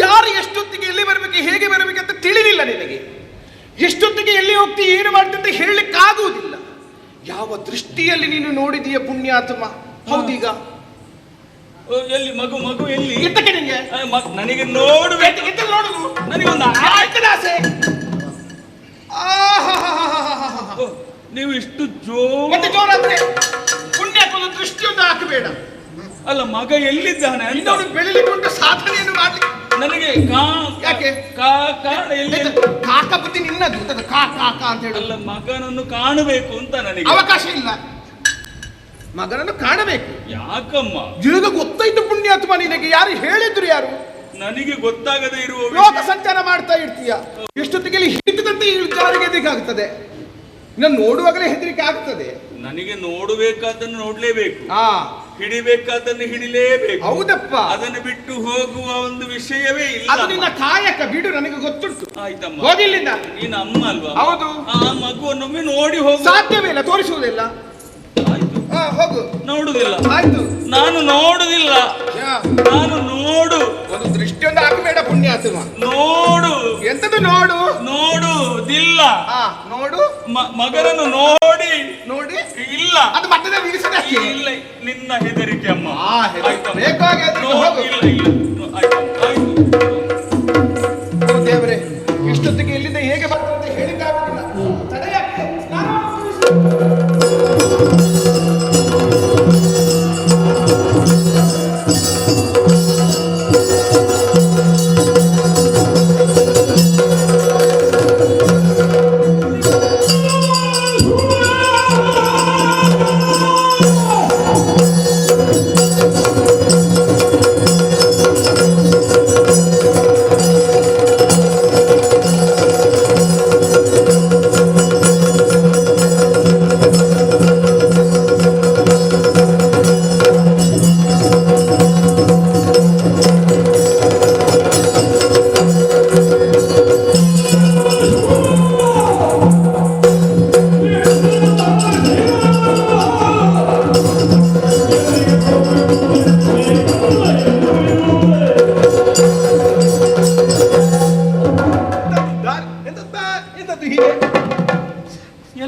ಯಾರು ಎಷ್ಟೊತ್ತಿಗೆ ಎಲ್ಲಿ ಬರಬೇಕು ಹೇಗೆ ಬರಬೇಕಂತ ತಿಳಿಲಿಲ್ಲ ನಿನಗೆ. ಎಷ್ಟೊತ್ತಿಗೆ ಎಲ್ಲಿ ಹೋಗ್ತಿ ಏನು ಮಾಡ್ತಂತ ಹೇಳಲಿಕ್ಕಾಗುವುದಿಲ್ಲ. ಯಾವ ದೃಷ್ಟಿಯಲ್ಲಿ ನೀನು ನೋಡಿದೀಯ ಪುಣ್ಯಾತ್ಮ? ಹೌದೀಗ ಎಲ್ಲಿ ಮಗು ಮಗು ಎಲ್ಲಿ ಎತ್ತಕ್ಕೆ ನಿಂಗೆ ನನಗೆ ನೋಡುಬೇಕು. ನೋಡುದು ನನಗೊಂದು ಆಸೆ. ನೀವು ಇಷ್ಟು ಜೋರಾದ್ರೆ ಪುಣ್ಯಾತ್ಮನ ದೃಷ್ಟಿಯೊಂದು ಹಾಕಬೇಡ. ಅಲ್ಲ ಮಗ ಎಲ್ಲಿದ್ದಾನೆ ಇನ್ನೊಂದು ಬೆಳಿಲಿಕ್ಕೆ ಸಾಧನೆಯನ್ನು ಮಾಡ್ಲಿಕ್ಕೆ ನನಗೆ ಯಾಕೆ ಕಾರಣ ಎಲ್ಲಿ? ಕಾಕ ಬುದ್ಧಿ ನಿನ್ನದು ಕಾಕ ಅಂತ ಹೇಳಲ್ಲ. ಮಗನನ್ನು ಕಾಣಬೇಕು ಅಂತ ನನಗೆ ಅವಕಾಶ ಇಲ್ಲ. ಮಗನನ್ನು ಕಾಣಬೇಕು. ಯಾಕಮ್ಮ? ಈಗ ಗೊತ್ತಾಯ್ತು ಪುಣ್ಯಾತ್ಮ ನಿನಗೆ. ಯಾರು ಹೇಳಿದ್ರು? ಯಾರು? ನನಗೆ ಗೊತ್ತಾಗದೆ ಇರುವ ಲೋಕ ಸಂಚಾರ ಮಾಡ್ತಾ ಇರ್ತೀಯ. ಎಷ್ಟೊತ್ತಿಗೆ ಹಿಡಿದಂತೆ ಜಾರಿಗೆ ಹೆದರಿಕಾಗ್ತದೆ. ನಾನು ನೋಡುವಾಗಲೇ ಹೆದರಿಕೆ ಆಗ್ತದೆ. ನನಗೆ ನೋಡಬೇಕಾದನ್ನು ನೋಡ್ಲೇಬೇಕು, ಹಿಡಿಬೇಕಾದನ್ನು ಹಿಡಿಲೇಬೇಕು. ಹೌದಪ್ಪ, ಅದನ್ನು ಬಿಟ್ಟು ಹೋಗುವ ಒಂದು ವಿಷಯವೇ ಇಲ್ಲ. ಅದು ನಿನ್ನ ಕಾಯಕ ಬಿಡು, ನನಗೆ ಗೊತ್ತುಂಟು. ಆಯ್ತಮ್ಮ, ಹೋಗಿಲ್ಲಿಂದ. ನೀನು ಅಮ್ಮ ಅಲ್ವಾ? ಹೌದು. ಆ ಮಗುವನ್ನೊಮ್ಮೆ ನೋಡಿ ಹೋಗು. ಸಾಧ್ಯವೇ ಇಲ್ಲ, ತೋರಿಸುವುದಿಲ್ಲ. ಆಯ್ತು, ಹೋಗು. ನೋಡುದಿಲ್ಲ. ಆಯ್ತು, ನಾನು ನೋಡುದಿಲ್ಲ. ನಾನು ನೋಡು. ಒಂದು ದೃಷ್ಟಿಯೊಂದು ಹಾಕಬೇಡ ಪುಣ್ಯಾತ್ಮ. ನೋಡು. ಎಂತದ್ದು ನೋಡು? ನೋಡುದಿಲ್ಲ. ನೋಡು. ಮಗನನ್ನು ನೋಡಿ ನೋಡಿ ಇಲ್ಲ. ಅದು ಮಟ್ಟದ ನಿಲ್ಲಿಸದ ಇಲ್ಲ. ನಿನ್ನ ಹೆದರಿಕೆ ಅಮ್ಮ. ಬೇಕಾಗಿ ದೇವರೇ, ಇಷ್ಟೊತ್ತಿಗೆ ಇಲ್ಲಿಂದ ಹೇಗೆ ಬರ್ತದೆ ಹೇಳಿಕ್ಕಾಗುದಿಲ್ಲ.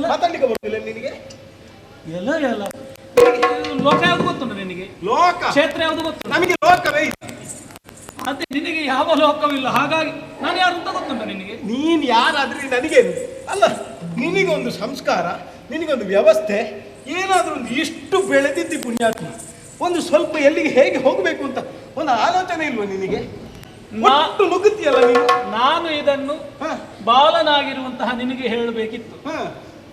ಮಾತಾಡ್ಲಿಕ್ಕೆ ಬರುದಿಲ್ಲ ನಿನಗೆ? ಎಲ್ಲ ಎಲ್ಲ ಲೋಕ ಯಾವ್ದು ಗೊತ್ತುಂಟು ನಿನಗೆ? ಲೋಕ ಕ್ಷೇತ್ರ ಯಾವ್ದು ಗೊತ್ತು? ನಮಗೆ ಲೋಕವೇ ಇಲ್ಲ. ಅದೇ ನಿನಗೆ ಯಾವ ಲೋಕವಿಲ್ಲ. ಹಾಗಾಗಿ ನಾನು ಯಾರು ಅಂತ ಗೊತ್ತುಂಟ ನಿನಗೆ? ನೀನ್ ಯಾರಾದ್ರೂ ನನಗೇನು ಅಲ್ಲ. ನಿನಗೊಂದು ಸಂಸ್ಕಾರ, ನಿನಗೊಂದು ವ್ಯವಸ್ಥೆ, ಏನಾದ್ರೂ ಒಂದು ಇಷ್ಟು ಬೆಳೆದಿದ್ದಿ ಪುಣ್ಯಾತ್ಮ. ಒಂದು ಸ್ವಲ್ಪ ಎಲ್ಲಿಗೆ ಹೇಗೆ ಹೋಗಬೇಕು ಅಂತ ಒಂದು ಆಲೋಚನೆ ಇಲ್ವಾ ನಿನಗೆ? ಮಾತು ನುಗ್ಗುತ್ತೀಯಲ್ಲ ನೀನು. ನಾನು ಇದನ್ನು ಬಾಲನಾಗಿರುವಂತಹ ನಿನಗೆ ಹೇಳಬೇಕಿತ್ತು.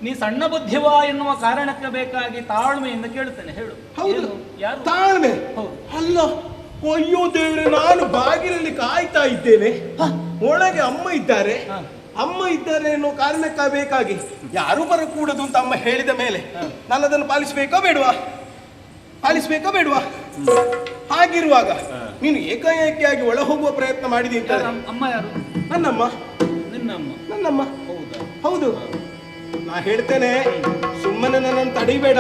ನೀ ಸಣ್ಣ ಬುದ್ಧಿವ ಎನ್ನುವ ಕಾರಣಕ್ಕೆ ಬೇಕಾಗಿ ತಾಳ್ಮೆಯಿಂದ ಕೇಳುತ್ತೇನೆ, ಹೇಳು. ಹೌದು, ಯಾರು? ತಾಳ್ಮೆ. ಅಲ್ಲ, ಅಯ್ಯೋ ದೇವ್ರೆ, ನಾನು ಬಾಗಿಲಲ್ಲಿ ಕಾಯ್ತಾ ಇದ್ದೇನೆ. ಒಳಗೆ ಅಮ್ಮ ಇದ್ದಾರೆ, ಅಮ್ಮ ಇದ್ದಾರೆ ಅನ್ನೋ ಕಾರಣಕ್ಕೆ ಬೇಕಾಗಿ ಯಾರು ಬರಕೂಡದು ಅಂತ ಅಮ್ಮ ಹೇಳಿದ ಮೇಲೆ ನಾನು ಅದನ್ನು ಪಾಲಿಸಬೇಕೋ ಬೇಡವಾ? ಪಾಲಿಸಬೇಕೋ ಬೇಡವಾ? ಹಾಗಿರುವಾಗ ನೀನು ಏಕಾಏಕಿಯಾಗಿ ಒಳ ಹೋಗುವ ಪ್ರಯತ್ನ ಮಾಡಿದಿ ಅಂತ. ಅಮ್ಮ ಯಾರು? ನನ್ನಮ್ಮ. ನಿನ್ನಮ್ಮ? ನನ್ನಮ್ಮ. ಹೌದಾ? ಹೌದು. ನಾ ಹೇಳ್ತೇನೆ, ಸುಮ್ಮನೆ ನನ್ನನ್ನು ತಡಿಬೇಡ.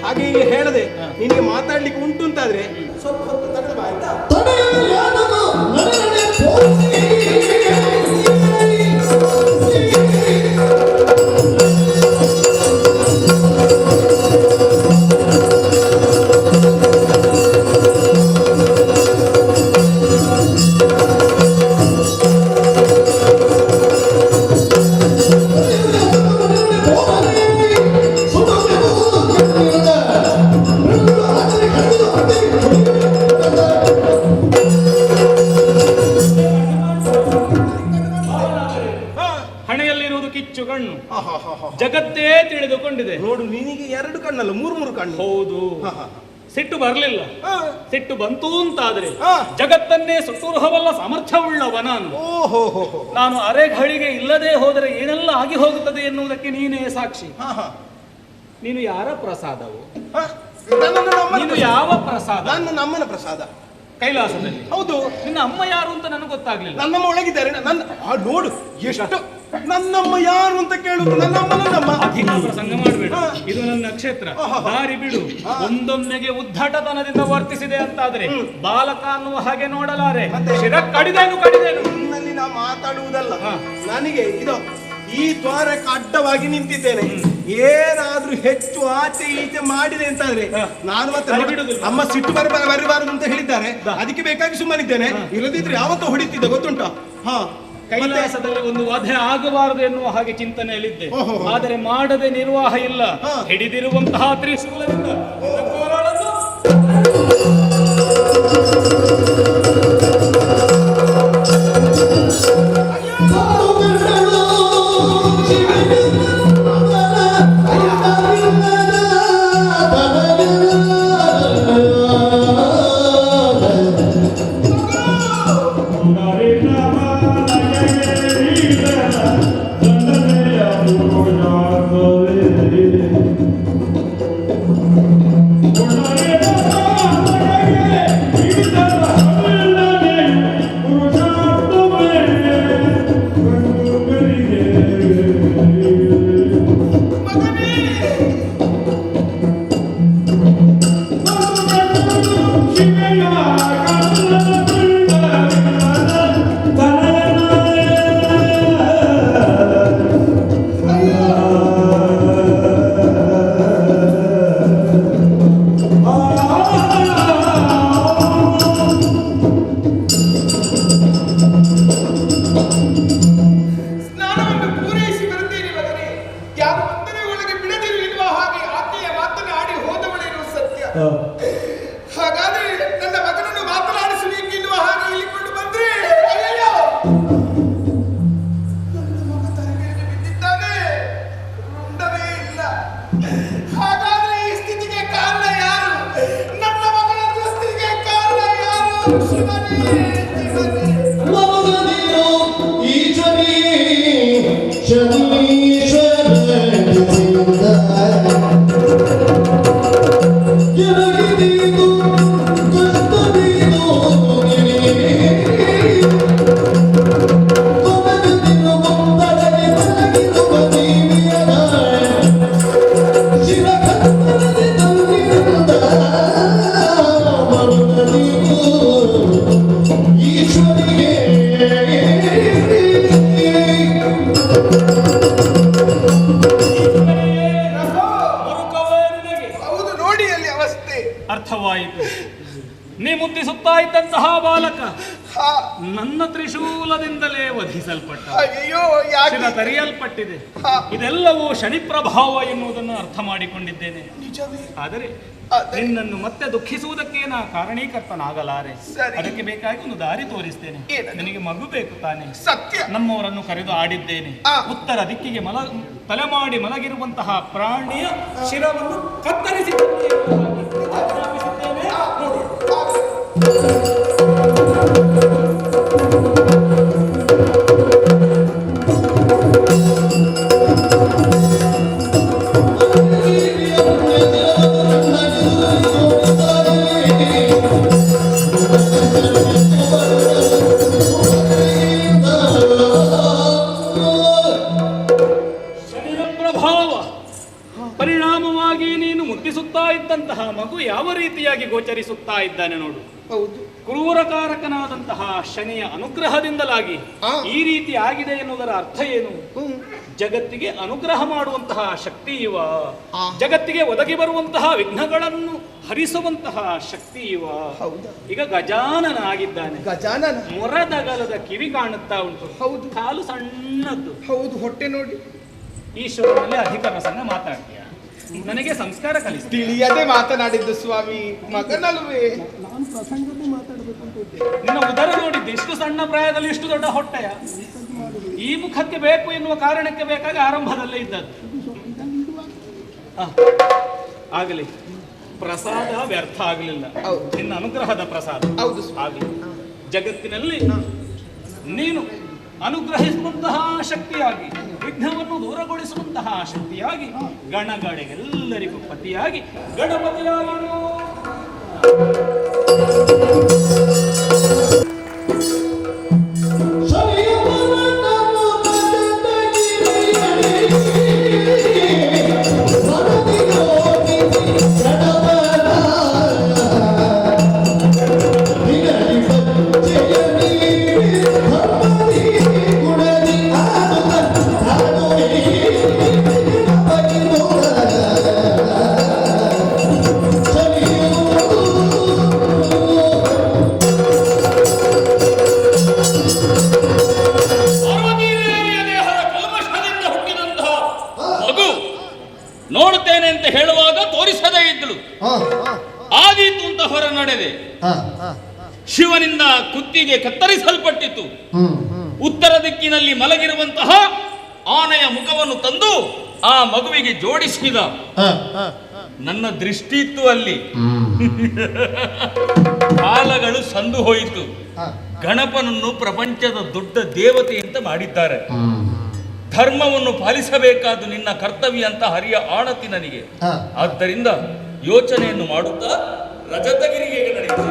ಹಾಗೆ ಹೇಳದೆ ನಿನಗೆ ಮಾತಾಡ್ಲಿಕ್ಕೆ ಉಂಟು ಅಂತಾದ್ರೆ ಸ್ವಲ್ಪ ಹೊತ್ತು ತಡೆದ ಆಯ್ತಾ? ಜಗತ್ತೇ ತಿಳಿದುಕೊಂಡಿದೆ. ನೋಡು, ನಿನಗೆ 2 ಕಣ್ಣಲ್ಲ, 3 ಕಣ್ಣು. ಹೌದು. ಸಿಟ್ಟು ಬರಲಿಲ್ಲ. ಸಿಟ್ಟು ಬಂತು ಅಂತಾದ್ರೆ ಜಗತ್ತನ್ನೇ ಸುಟ್ಟುರಹವಲ್ಲ ಸಾಮರ್ಥ್ಯವುಳ್ಳವ ನಾನು. ನಾನು ಅರೆಘಳಿಗೆ ಇಲ್ಲದೆ ಹೋದರೆ ಏನೆಲ್ಲ ಆಗಿ ಹೋಗುತ್ತದೆ ಎನ್ನುವುದಕ್ಕೆ ನೀನೇ ಸಾಕ್ಷಿ. ನೀನು ಯಾರ ಪ್ರಸಾದವು? ನೀನು ಯಾವ ಪ್ರಸಾದ? ನನ್ನ ನಮ್ಮನ ಪ್ರಸಾದ ಕೈಲಾಸದಲ್ಲಿ. ಹೌದು. ನಿನ್ನ ಅಮ್ಮ ಯಾರು ಅಂತ ನನಗೆ ಗೊತ್ತಾಗ್ಲಿಲ್ಲ. ನನ್ನಮ್ಮ ಒಳಗಿದ್ದಾರೆ. ನೋಡು, ಎಷ್ಟು ನನ್ನಮ್ಮ ಯಾರು ಅಂತ ಕೇಳುದು? ನನ್ನಮ್ಮ ಅಧಿಕ ಪ್ರಸಂಗ ಮಾಡಬೇಡ. ಇದು ನನ್ನ ನಕ್ಷತ್ರ. ದಾರಿ ಬಿಡು. ಒಂದೊಮ್ಮೆಗೆ ಉದ್ದಟತನದಿಂದ ವರ್ತಿಸಿದೆ ಅಂತಾದ್ರೆ ಬಾಲಕ ಅನ್ನುವ ಹಾಗೆ ನೋಡಲಾರೆ. ಶಿರ ಕಡಿದೇನು ನಿನ್ನಲ್ಲಿ ನಾ ಮಾತಾಡುವುದಲ್ಲ. ನನಗೆ ಇದು ಈ ದ್ವಾರಕ್ಕೆ ಅಡ್ಡವಾಗಿ ನಿಂತಿದ್ದೇನೆ. ಏನಾದ್ರೂ ಹೆಚ್ಚು ಆಚೆ ಈಚೆ ಮಾಡಿದೆ ಅಂತಾದ್ರೆ ನಾನು ಮತ್ತೆ ಅಮ್ಮ ಸಿಟ್ಟು ಬರಬಾರದು ಅಂತ ಹೇಳಿದ್ದಾರೆ. ಅದಕ್ಕೆ ಬೇಕಾಗಿ ಸುಮ್ಮನಿದ್ದೇನೆ. ಇಲ್ಲದಿದ್ರೆ ಯಾವತ್ತೂ ಹೊಡಿತಿದ್ದೆ ಗೊತ್ತುಂಟಾ? ಕೈಲಾಸದಲ್ಲಿ ಒಂದು ವಧೆ ಆಗಬಾರದು ಎನ್ನುವ ಹಾಗೆ ಚಿಂತನೆಯಲ್ಲಿದ್ದೆ. ಆದರೆ ಮಾಡದೆ ನಿರ್ವಾಹ ಇಲ್ಲ. ಹಿಡಿದಿರುವಂತಹ ತ್ರಿಶೂಲದಿಂದ ಹಾಗಾದ್ರೆ ನನ್ನ ಮಗನನ್ನು ಮಾತನಾಡಿಸಬೇಕೆನ್ನುವ ಹಾಗೆ ಇಲ್ಲಿಕೊಂಡು ಬಂದ್ರೆ ಅಯ್ಯಯ್ಯೋ, ನನ್ನ ಮಗ ತಲೆಗೆ ಬಿದ್ದಿದ್ದಾನೆ, ರುಂಡವೇ ಇಲ್ಲ. ಹಾಗಾದ್ರೆ ಈ ಸ್ಥಿತಿಗೆ ಕಾರಣ ಯಾರು? ನನ್ನ ಮಗನ ದುಸ್ಥಿತಿಗೆ ಕಾರಣ ಯಾರು? ಶಿವನೇ, ಅರ್ಥವಾಯಿತು. ನೀ ಮುದ್ದಿಸುತ್ತಾ ಇದ್ದಂತಹ ಬಾಲಕ ನನ್ನ ತ್ರಿಶೂಲದಿಂದಲೇ ವಧಿಸಲ್ಪಟ್ಟ. ಅಯ್ಯೋ, ಶಿರ ತರಿಯಲ್ಪಟ್ಟಿದೆ. ಇದೆಲ್ಲವೂ ಶನಿ ಪ್ರಭಾವ ಎನ್ನುವುದನ್ನು ಅರ್ಥ ಮಾಡಿಕೊಂಡಿದ್ದೇನೆ. ಆದರೆ ನಿನ್ನನ್ನು ಮತ್ತೆ ದುಃಖಿಸುವುದಕ್ಕೆ ನಾ ಕಾರಣೀಕರ್ತನಾಗಲಾರೆ. ಅದಕ್ಕೆ ಬೇಕಾಗಿ ಒಂದು ದಾರಿ ತೋರಿಸ್ತೇನೆ. ನಿನಗೆ ಮಗು ಬೇಕು ತಾನೆ? ಸತ್ಯ. ನಮ್ಮವರನ್ನು ಕರೆದು ಆಡಿದ್ದೇನೆ. ಉತ್ತರ ದಿಕ್ಕಿಗೆ ತಲೆ ಮಾಡಿ ಮಲಗಿರುವಂತಹ ಪ್ರಾಣಿಯ ಶಿರವನ್ನು ಕತ್ತರಿಸಿದ್ದೇನೆ. ಪರಿಣಾಮವಾಗಿ ನೀನು ಮುದ್ದಿಸುತ್ತಾ ಇದ್ದಂತಹ ಮಗು ಯಾವ ರೀತಿಯಾಗಿ ಗೋಚರಿಸುತ್ತಾ ಇದ್ದಾನೆ ನೋಡು. ಹೌದು. ಕ್ರೂರಕಾರಕನಾದಂತಹ ಶನಿಯ ಅನುಗ್ರಹದಿಂದಲಾಗಿ ಈ ರೀತಿ ಆಗಿದೆ ಎನ್ನುವುದರ ಅರ್ಥ ಏನು? ಜಗತ್ತಿಗೆ ಅನುಗ್ರಹ ಮಾಡುವಂತಹ ಶಕ್ತಿ ಇವ, ಜಗತ್ತಿಗೆ ಒದಗಿ ಬರುವಂತಹ ವಿಘ್ನಗಳನ್ನು ಹರಿಸುವಂತಹ ಶಕ್ತಿ ಇವ. ಈಗ ಗಜಾನನ ಆಗಿದ್ದಾನೆ. ಗಜಾನನ ಮೊರದಗಲದ ಕಿವಿ ಕಾಣುತ್ತಾ ಉಂಟು. ಹೌದು. ಕಾಲು ಸಣ್ಣದ್ದು. ಹೌದು. ಹೊಟ್ಟೆ ನೋಡಿ. ಈಶ್ವರನಲ್ಲಿ ಅಧಿಕ ಪ್ರಸಂಗ ಮಾತಾಡ್ತೀಯ. ನನಗೆ ಸಂಸ್ಕಾರ ಕಲಿಸಿ. ತಿಳಿಯದೆ ಮಾತನಾಡಿದ್ದು ಸ್ವಾಮಿ, ಮಗನಲ್ವೇ. ನಾನು ಪ್ರಸಂಗದಲ್ಲಿ ಮಾತಾಡಬೇಕು ಅಂತ ಇದ್ದೆ. ನಿನ್ನ ಉದರ ನೋಡಿದ್ದೆ, ಇಷ್ಟು ಸಣ್ಣ ಪ್ರಾಯದಲ್ಲಿ ಇಷ್ಟು ದೊಡ್ಡ ಹೊಟ್ಟೆಯ. ಈ ಮುಖಕ್ಕೆ ಬೇಕು ಎನ್ನುವ ಕಾರಣಕ್ಕೆ ಬೇಕಾಗಿ ಆರಂಭದಲ್ಲೇ ಇದ್ದದ್ದು. ಆಗಲಿ, ಪ್ರಸಾದ ವ್ಯರ್ಥ ಆಗಲಿಲ್ಲ. ನಿನ್ನ ಅನುಗ್ರಹದ ಪ್ರಸಾದ. ಹೌದು. ಆಗಲಿ. ಜಗತ್ತಿನಲ್ಲಿ ನೀನು ಅನುಗ್ರಹಿಸುವಂತಹ ಶಕ್ತಿಯಾಗಿ, ವಿಘ್ನವನ್ನು ದೂರಗೊಳಿಸುವಂತಹ ಶಕ್ತಿಯಾಗಿ, ಗಣಗಳೆಲ್ಲರಿಗೂ ಪತಿಯಾಗಿ ಗಣಪತಿಯಾಗಿ ಶಿವನಿಂದ ಕುತ್ತಿಗೆ ಕತ್ತರಿಸಲ್ಪಟ್ಟಿತು. ಉತ್ತರ ದಿಕ್ಕಿನಲ್ಲಿ ಮಲಗಿರುವಂತಹ ಆನೆಯ ಮುಖವನ್ನು ತಂದು ಆ ಮಗುವಿಗೆ ಜೋಡಿಸಿದ. ನನ್ನ ದೃಷ್ಟಿ ಇತ್ತು ಅಲ್ಲಿ. ಕಾಲಗಳು ಸಂದು ಹೋಯಿತು. ಗಣಪನನ್ನು ಪ್ರಪಂಚದ ದೊಡ್ಡ ದೇವತೆ ಅಂತ ಮಾಡಿದ್ದಾರೆ. ಧರ್ಮವನ್ನು ಪಾಲಿಸಬೇಕಾದ ನಿನ್ನ ಕರ್ತವ್ಯ ಅಂತ ಹರಿಯ ಆಣತಿ ನನಗೆ. ಆದ್ದರಿಂದ ಯೋಚನೆಯನ್ನು ಮಾಡುತ್ತಾ ರಜತಗಿರಿಗೆ ನಡೆಯಿತು.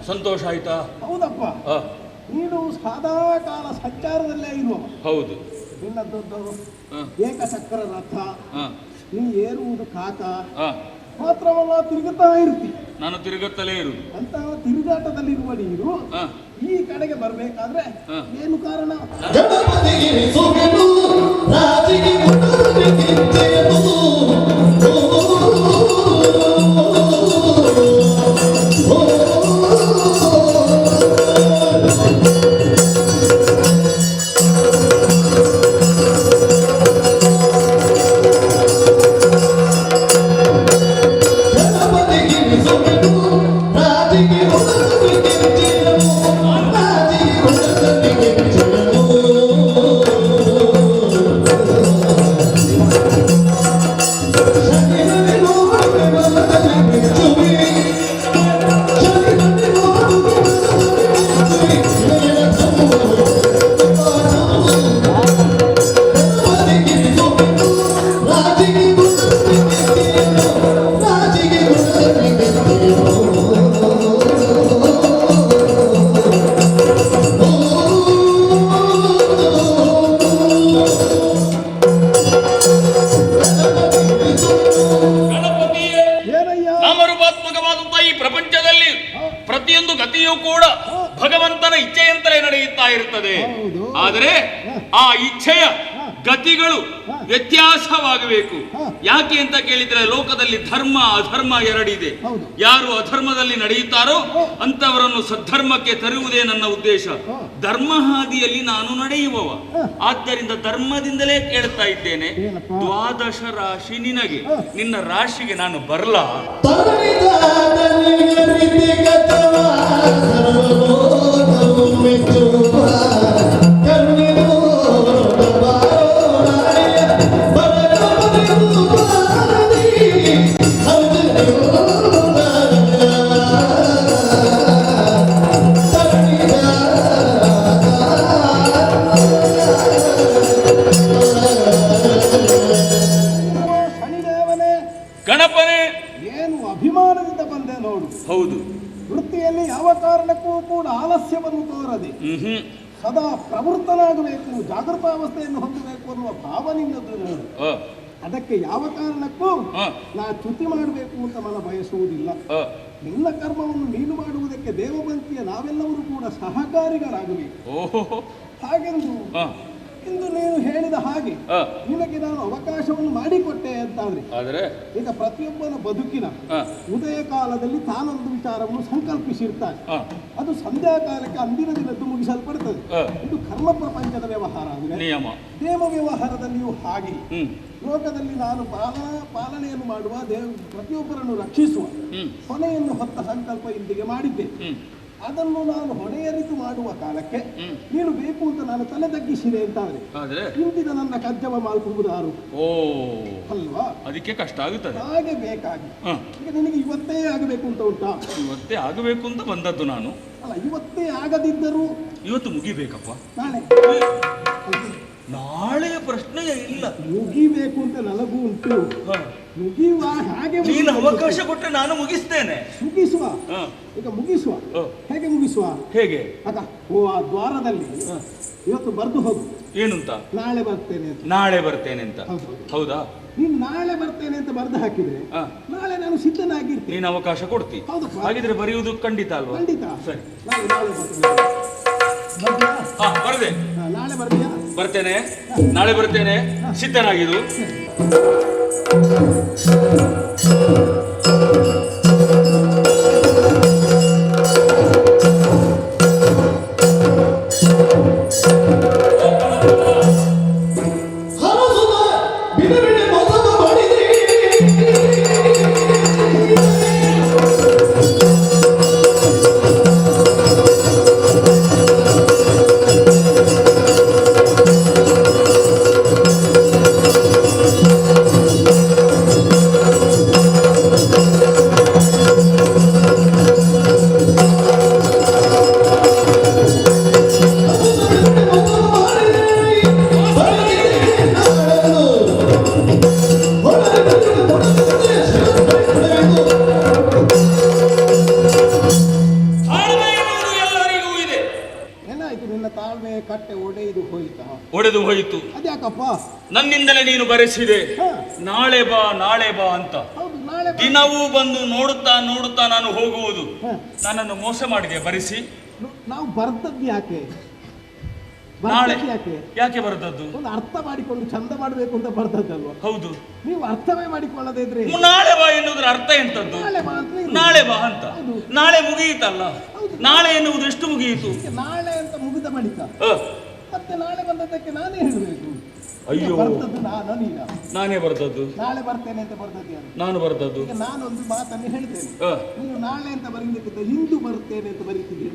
ಸಂತೋಷ ಆಯ್ತಾ? ಹೌದಪ್ಪ, ನೀನು ಸದಾ ಕಾಲ ಸಂಚಾರದಲ್ಲೇ ಇರುವ. ಹೌದು. ನಿನ್ನದೊಂದು ಏಕಚಕ್ರ ರಥ, ನೀ ಏರುವುದು ಕಾಕ ಮಾತ್ರವಲ್ಲ, ತಿರುಗುತ್ತಾ ಇರ್ತಿ. ನಾನು ತಿರುಗುತ್ತಲೇ ಇರುವುದು. ಅಂತ ತಿರುಗಾಟದಲ್ಲಿರುವ ನೀನು ಈ ಕಡೆಗೆ ಬರ್ಬೇಕಾದ್ರೆ ಏನು ಕಾರಣ? ಆದರೆ ಆ ಇಚ್ಛೆಯ ಗತಿಗಳು ವ್ಯತ್ಯಾಸವಾಗಬೇಕು. ಯಾಕೆ ಅಂತ ಕೇಳಿದ್ರೆ ಲೋಕದಲ್ಲಿ ಧರ್ಮ ಅಧರ್ಮ ಎರಡಿದೆ. ಯಾರು ಅಧರ್ಮದಲ್ಲಿ ನಡೆಯುತ್ತಾರೋ ಅಂತವರನ್ನು ಸದ್ಧರ್ಮಕ್ಕೆ ತರುವುದೇ ನನ್ನ ಉದ್ದೇಶ. ಧರ್ಮ ಹಾದಿಯಲ್ಲಿ ನಾನು ನಡೆಯುವವ. ಆದ್ದರಿಂದ ಧರ್ಮದಿಂದಲೇ ಕೇಳ್ತಾ ಇದ್ದೇನೆ, ದ್ವಾದಶ ರಾಶಿ ನಿನಗೆ. ನಿನ್ನ ರಾಶಿಗೆ ನಾನು ಬರಲಾ? ಗಣಪನೇ, ಏನು ಅಭಿಮಾನದಿಂದ ಬಂದೆ ನೋಡು. ಹೌದು. ವೃತ್ತಿಯಲ್ಲಿ ಯಾವ ಕಾರಣಕ್ಕೂ ಕೂಡ ಆಲಸ್ಯವನ್ನು ತೋರದೆ ಸದಾ ಪ್ರವೃತ್ತನಾಗಬೇಕು, ಜಾಗೃತಾವಸ್ಥೆಯನ್ನು ಹೊಂದಬೇಕು ಅನ್ನುವ ಭಾವನೆಯಿಂದದ್ದು ನೋಡು. ಅದಕ್ಕೆ ಯಾವ ಕಾರಣಕ್ಕೂ ನಾ ಚ್ಯುತಿ ಮಾಡಬೇಕು ಅಂತ ಮನ ಬಯಸುವುದಿಲ್ಲ. ನಿನ್ನ ಕರ್ಮವನ್ನು ನೀನು ಮಾಡುವುದಕ್ಕೆ ದೇವಬಂತಿಯ ನಾವೆಲ್ಲರೂ ಕೂಡ ಸಹಕಾರಿಗಳಾಗಬೇಕು. ಹಾಗೆಂದು ಇಂದು ನೀನು ಹೇಳಿದ ಹಾಗೆ ಆ, ನಿನಗೆ ನಾನು ಅವಕಾಶವನ್ನು ಮಾಡಿಕೊಟ್ಟೆ ಅಂತಾದ್ರೆ ಆದರೆ ಈಗ ಪ್ರತಿಯೊಬ್ಬನ ಬದುಕಿನ ಆ, ಉದಯ ಕಾಲದಲ್ಲಿ ತಾನೊಂದು ವಿಚಾರವನ್ನು ಸಂಕಲ್ಪಿಸಿರ್ತಾನೆ. ಆ, ಅದು ಸಂಧ್ಯಾ ಕಾಲಕ್ಕೆ ಅಂದಿನ ದಿನದ್ದು ಮುಗಿಸಲ್ಪಡ್ತದೆ. ಆ, ಇದು ಕರ್ಮ ಪ್ರಪಂಚದ ವ್ಯವಹಾರ ಅಂದ್ರೆ ನಿಯಮ. ದೇವ ವ್ಯವಹಾರದಲ್ಲಿಯೂ ಹಾಗೆ ಹ್ಮ್ ಲೋಕದಲ್ಲಿ ನಾನು ಪಾಲನೆಯನ್ನು ಮಾಡುವ ಪ್ರತಿಯೊಬ್ಬರನ್ನು ರಕ್ಷಿಸುವ ಹ್ಮ್ ಹೊಣೆಯನ್ನು ಹೊತ್ತ ಸಂಕಲ್ಪ ಇಂದಿಗೆ ಮಾಡಿದ್ದೆ. ಹ್ಮ್ ಅದನ್ನು ನಾನು ಹೊಣೆಯರಿತು ಮಾಡುವ ಕಾಲಕ್ಕೆ ಹ್ಮ್. ನೀನು ಬೇಕು ಅಂತ ನಾನು ತಲೆ ತಗ್ಗಿಸಿದೆ ಅಂತಾದ್ರೆ ಆದ್ರೆ ಇಂದಿನ ನನ್ನ ಕಜ್ಜವ ಮಾಲ್ಪುವುದಾರು ಓ ಅಲ್ವಾ? ಅದಕ್ಕೆ ಕಷ್ಟ ಆಗುತ್ತದೆ. ಹಾಗೆ ಬೇಕಾಗಿ ಹ, ಈಗ ನಿನಗೆ ಇವತ್ತೇ ಆಗಬೇಕು ಅಂತ ಉಂಟಾ? ಇವತ್ತೇ ಆಗಬೇಕು ಅಂತ ಬಂದದ್ದು ನಾನು. ಅಲ್ಲ, ಇವತ್ತೇ ಆಗದಿದ್ದರೂ ಇವತ್ತು ಮುಗಿಬೇಕಪ್ಪ. ನಾಳೆ ನಾಳೆಯ ಪ್ರಶ್ನೆಯೇ ಇಲ್ಲ. ಮುಗಿಬೇಕು ಅಂತ ನನಗೂ ಉಂಟು. ಹ, ಮುಗಿಯುವ ಹಾಗೆ ನೀನು ಅವಕಾಶ ಕೊಟ್ಟರೆ ನಾನು ಮುಗಿಸ್ತೇನೆ. ಮುಗಿಸುವ. ಹ, ಈಗ ಮುಗಿಸುವ. ಹ. ಹೇಗೆ ಮುಗಿಸುವ? ಹೇಗೆ? ಅದ ಓ ಆ ದ್ವಾರದಲ್ಲಿ ಹ. ಇವತ್ತು ಬರ್ದು ಹೋಗು, ಏನಂತ? ನಾಳೆ ಬರ್ತೇನೆ ಅಂತ. ನಾಳೆ ಬರ್ತೇನೆ ಅಂತ. ಹೌದು. ಹೌದಾ? ನೀನು ನಾಳೆ ಬರ್ತೇನೆ ಅಂತ ಬರ್ದು ಹಾಕಿದ್ರೆ ಹ. ನಾಳೆ ನಾನು ಸಿದ್ಧನಾಗಿರ್ತೇನೆ. ನೀನು ಅವಕಾಶ ಕೊಡ್ತಿ. ಹೌದಪ್ಪ. ಹಾಗಿದ್ರೆ ಬರೆಯುವುದು ಖಂಡಿತ ಅಲ್ವಾ? ಖಂಡಿತ. ಸರಿ. ನಾಳೆ ಬರ್ತೇನೆ. ಬರ್ತೀಯಾ? ಹಾ, ಬರದೆ. ನಾಳೆ ಬರ್ತೀಯಾ? ಬರ್ತೇನೆ, ನಾಳೆ ಬರ್ತೇನೆ, ಸಿದ್ಧನಾಗಿರು. ತಾಳ್ಮೆ ಎನ್ನುವುದು ಎಲ್ಲರಿಗೂ ಇದೆ. ಏನಾಯ್ತು ನಿನ್ನ ತಾಳ್ಮೆ ಕಟ್ಟೆ ಒಡೆಯುದು ಹೋಯ್ತಾ? ಒಡೆದು ಹೋಯಿತು. ಅದ್ಯಾಕಪ್ಪ? ನನ್ನಿಂದಲೇ ನೀನು ಬರೆಸಿದೆ ಹ. ನಾಳೆ ಬಾ ನಾಳೆ ಬಾ ಅಂತ. ಹೌದು, ನಾಳೆ ದಿನವೂ ಬಂದು ನೋಡುತ್ತಾ ನೋಡುತ್ತಾ ನಾನು ಹೋಗುವುದು. ಹ. ನನ್ನನ್ನು ಮೋಸ ಮಾಡಿದೆ ಬರೆಸಿ. ನಾವು ಬರ್ತದ್ದು ಯಾಕೆ? ನಾಳೆ ಬರ್ತದ್ದು ಯಾಕೆ? ಯಾಕೆ ಬರದದ್ದು? ಒಂದು ಅರ್ಥ ಮಾಡಿಕೊಂಡು ಚಂದ ಮಾಡಬೇಕು ಅಂತ ಬರ್ತದಲ್ವಾ? ಹೌದು, ನೀವು ಅರ್ಥವೇ ಮಾಡಿಕೊಳ್ಳದೆ ಇದ್ರೆ ನಾಳೆ ಬಾ ಎನ್ನುವುದರ ಅರ್ಥ ಎಂತದ್ದು? ನಾಳೆ ಬಾ ಅಂತ ಇರು. ನಾಳೆ ಬಾ ಅಂತ. ಹೌದು. ನಾಳೆ ಮುಗಿಯಿತಲ್ಲ. ಹೌದು. ನಾಳೆ ಎನ್ನುವುದು ಎಷ್ಟು ಮುಗಿಯಿತು? ಈಗ ನಾಳೆ ಅಂತ ಮುಗಿದ ಬಳಿಕ ಹ, ಮತ್ತೆ ನಾಳೆ ಬಂದದ್ದಕ್ಕೆ ನಾನೇ ಹೇಳಬೇಕು. ಅಯ್ಯೋ. ಬರ್ತದ್ದು ನಾನು ನೀನ. ನಾನೇ ಬರ್ತದ್ದು. ನಾಳೆ ಬರ್ತೇನೆ ಅಂತ ಬರ್ತದ್ದು ಯಾರು? ನಾನು ಬರ್ತದ್ದು. ಈಗ ನಾನೊಂದು ಮಾತನ್ನು ಹೇಳ್ತೇನೆ, ಹ, ನೀನು ನಾಳೆ ಅಂತ ಬರೀಲಿಕ್ಕಿಂತ ಇಂದು ಬರ್ತೇನೆ ಅಂತ ಬರೀತಿದ್ದೀಯ.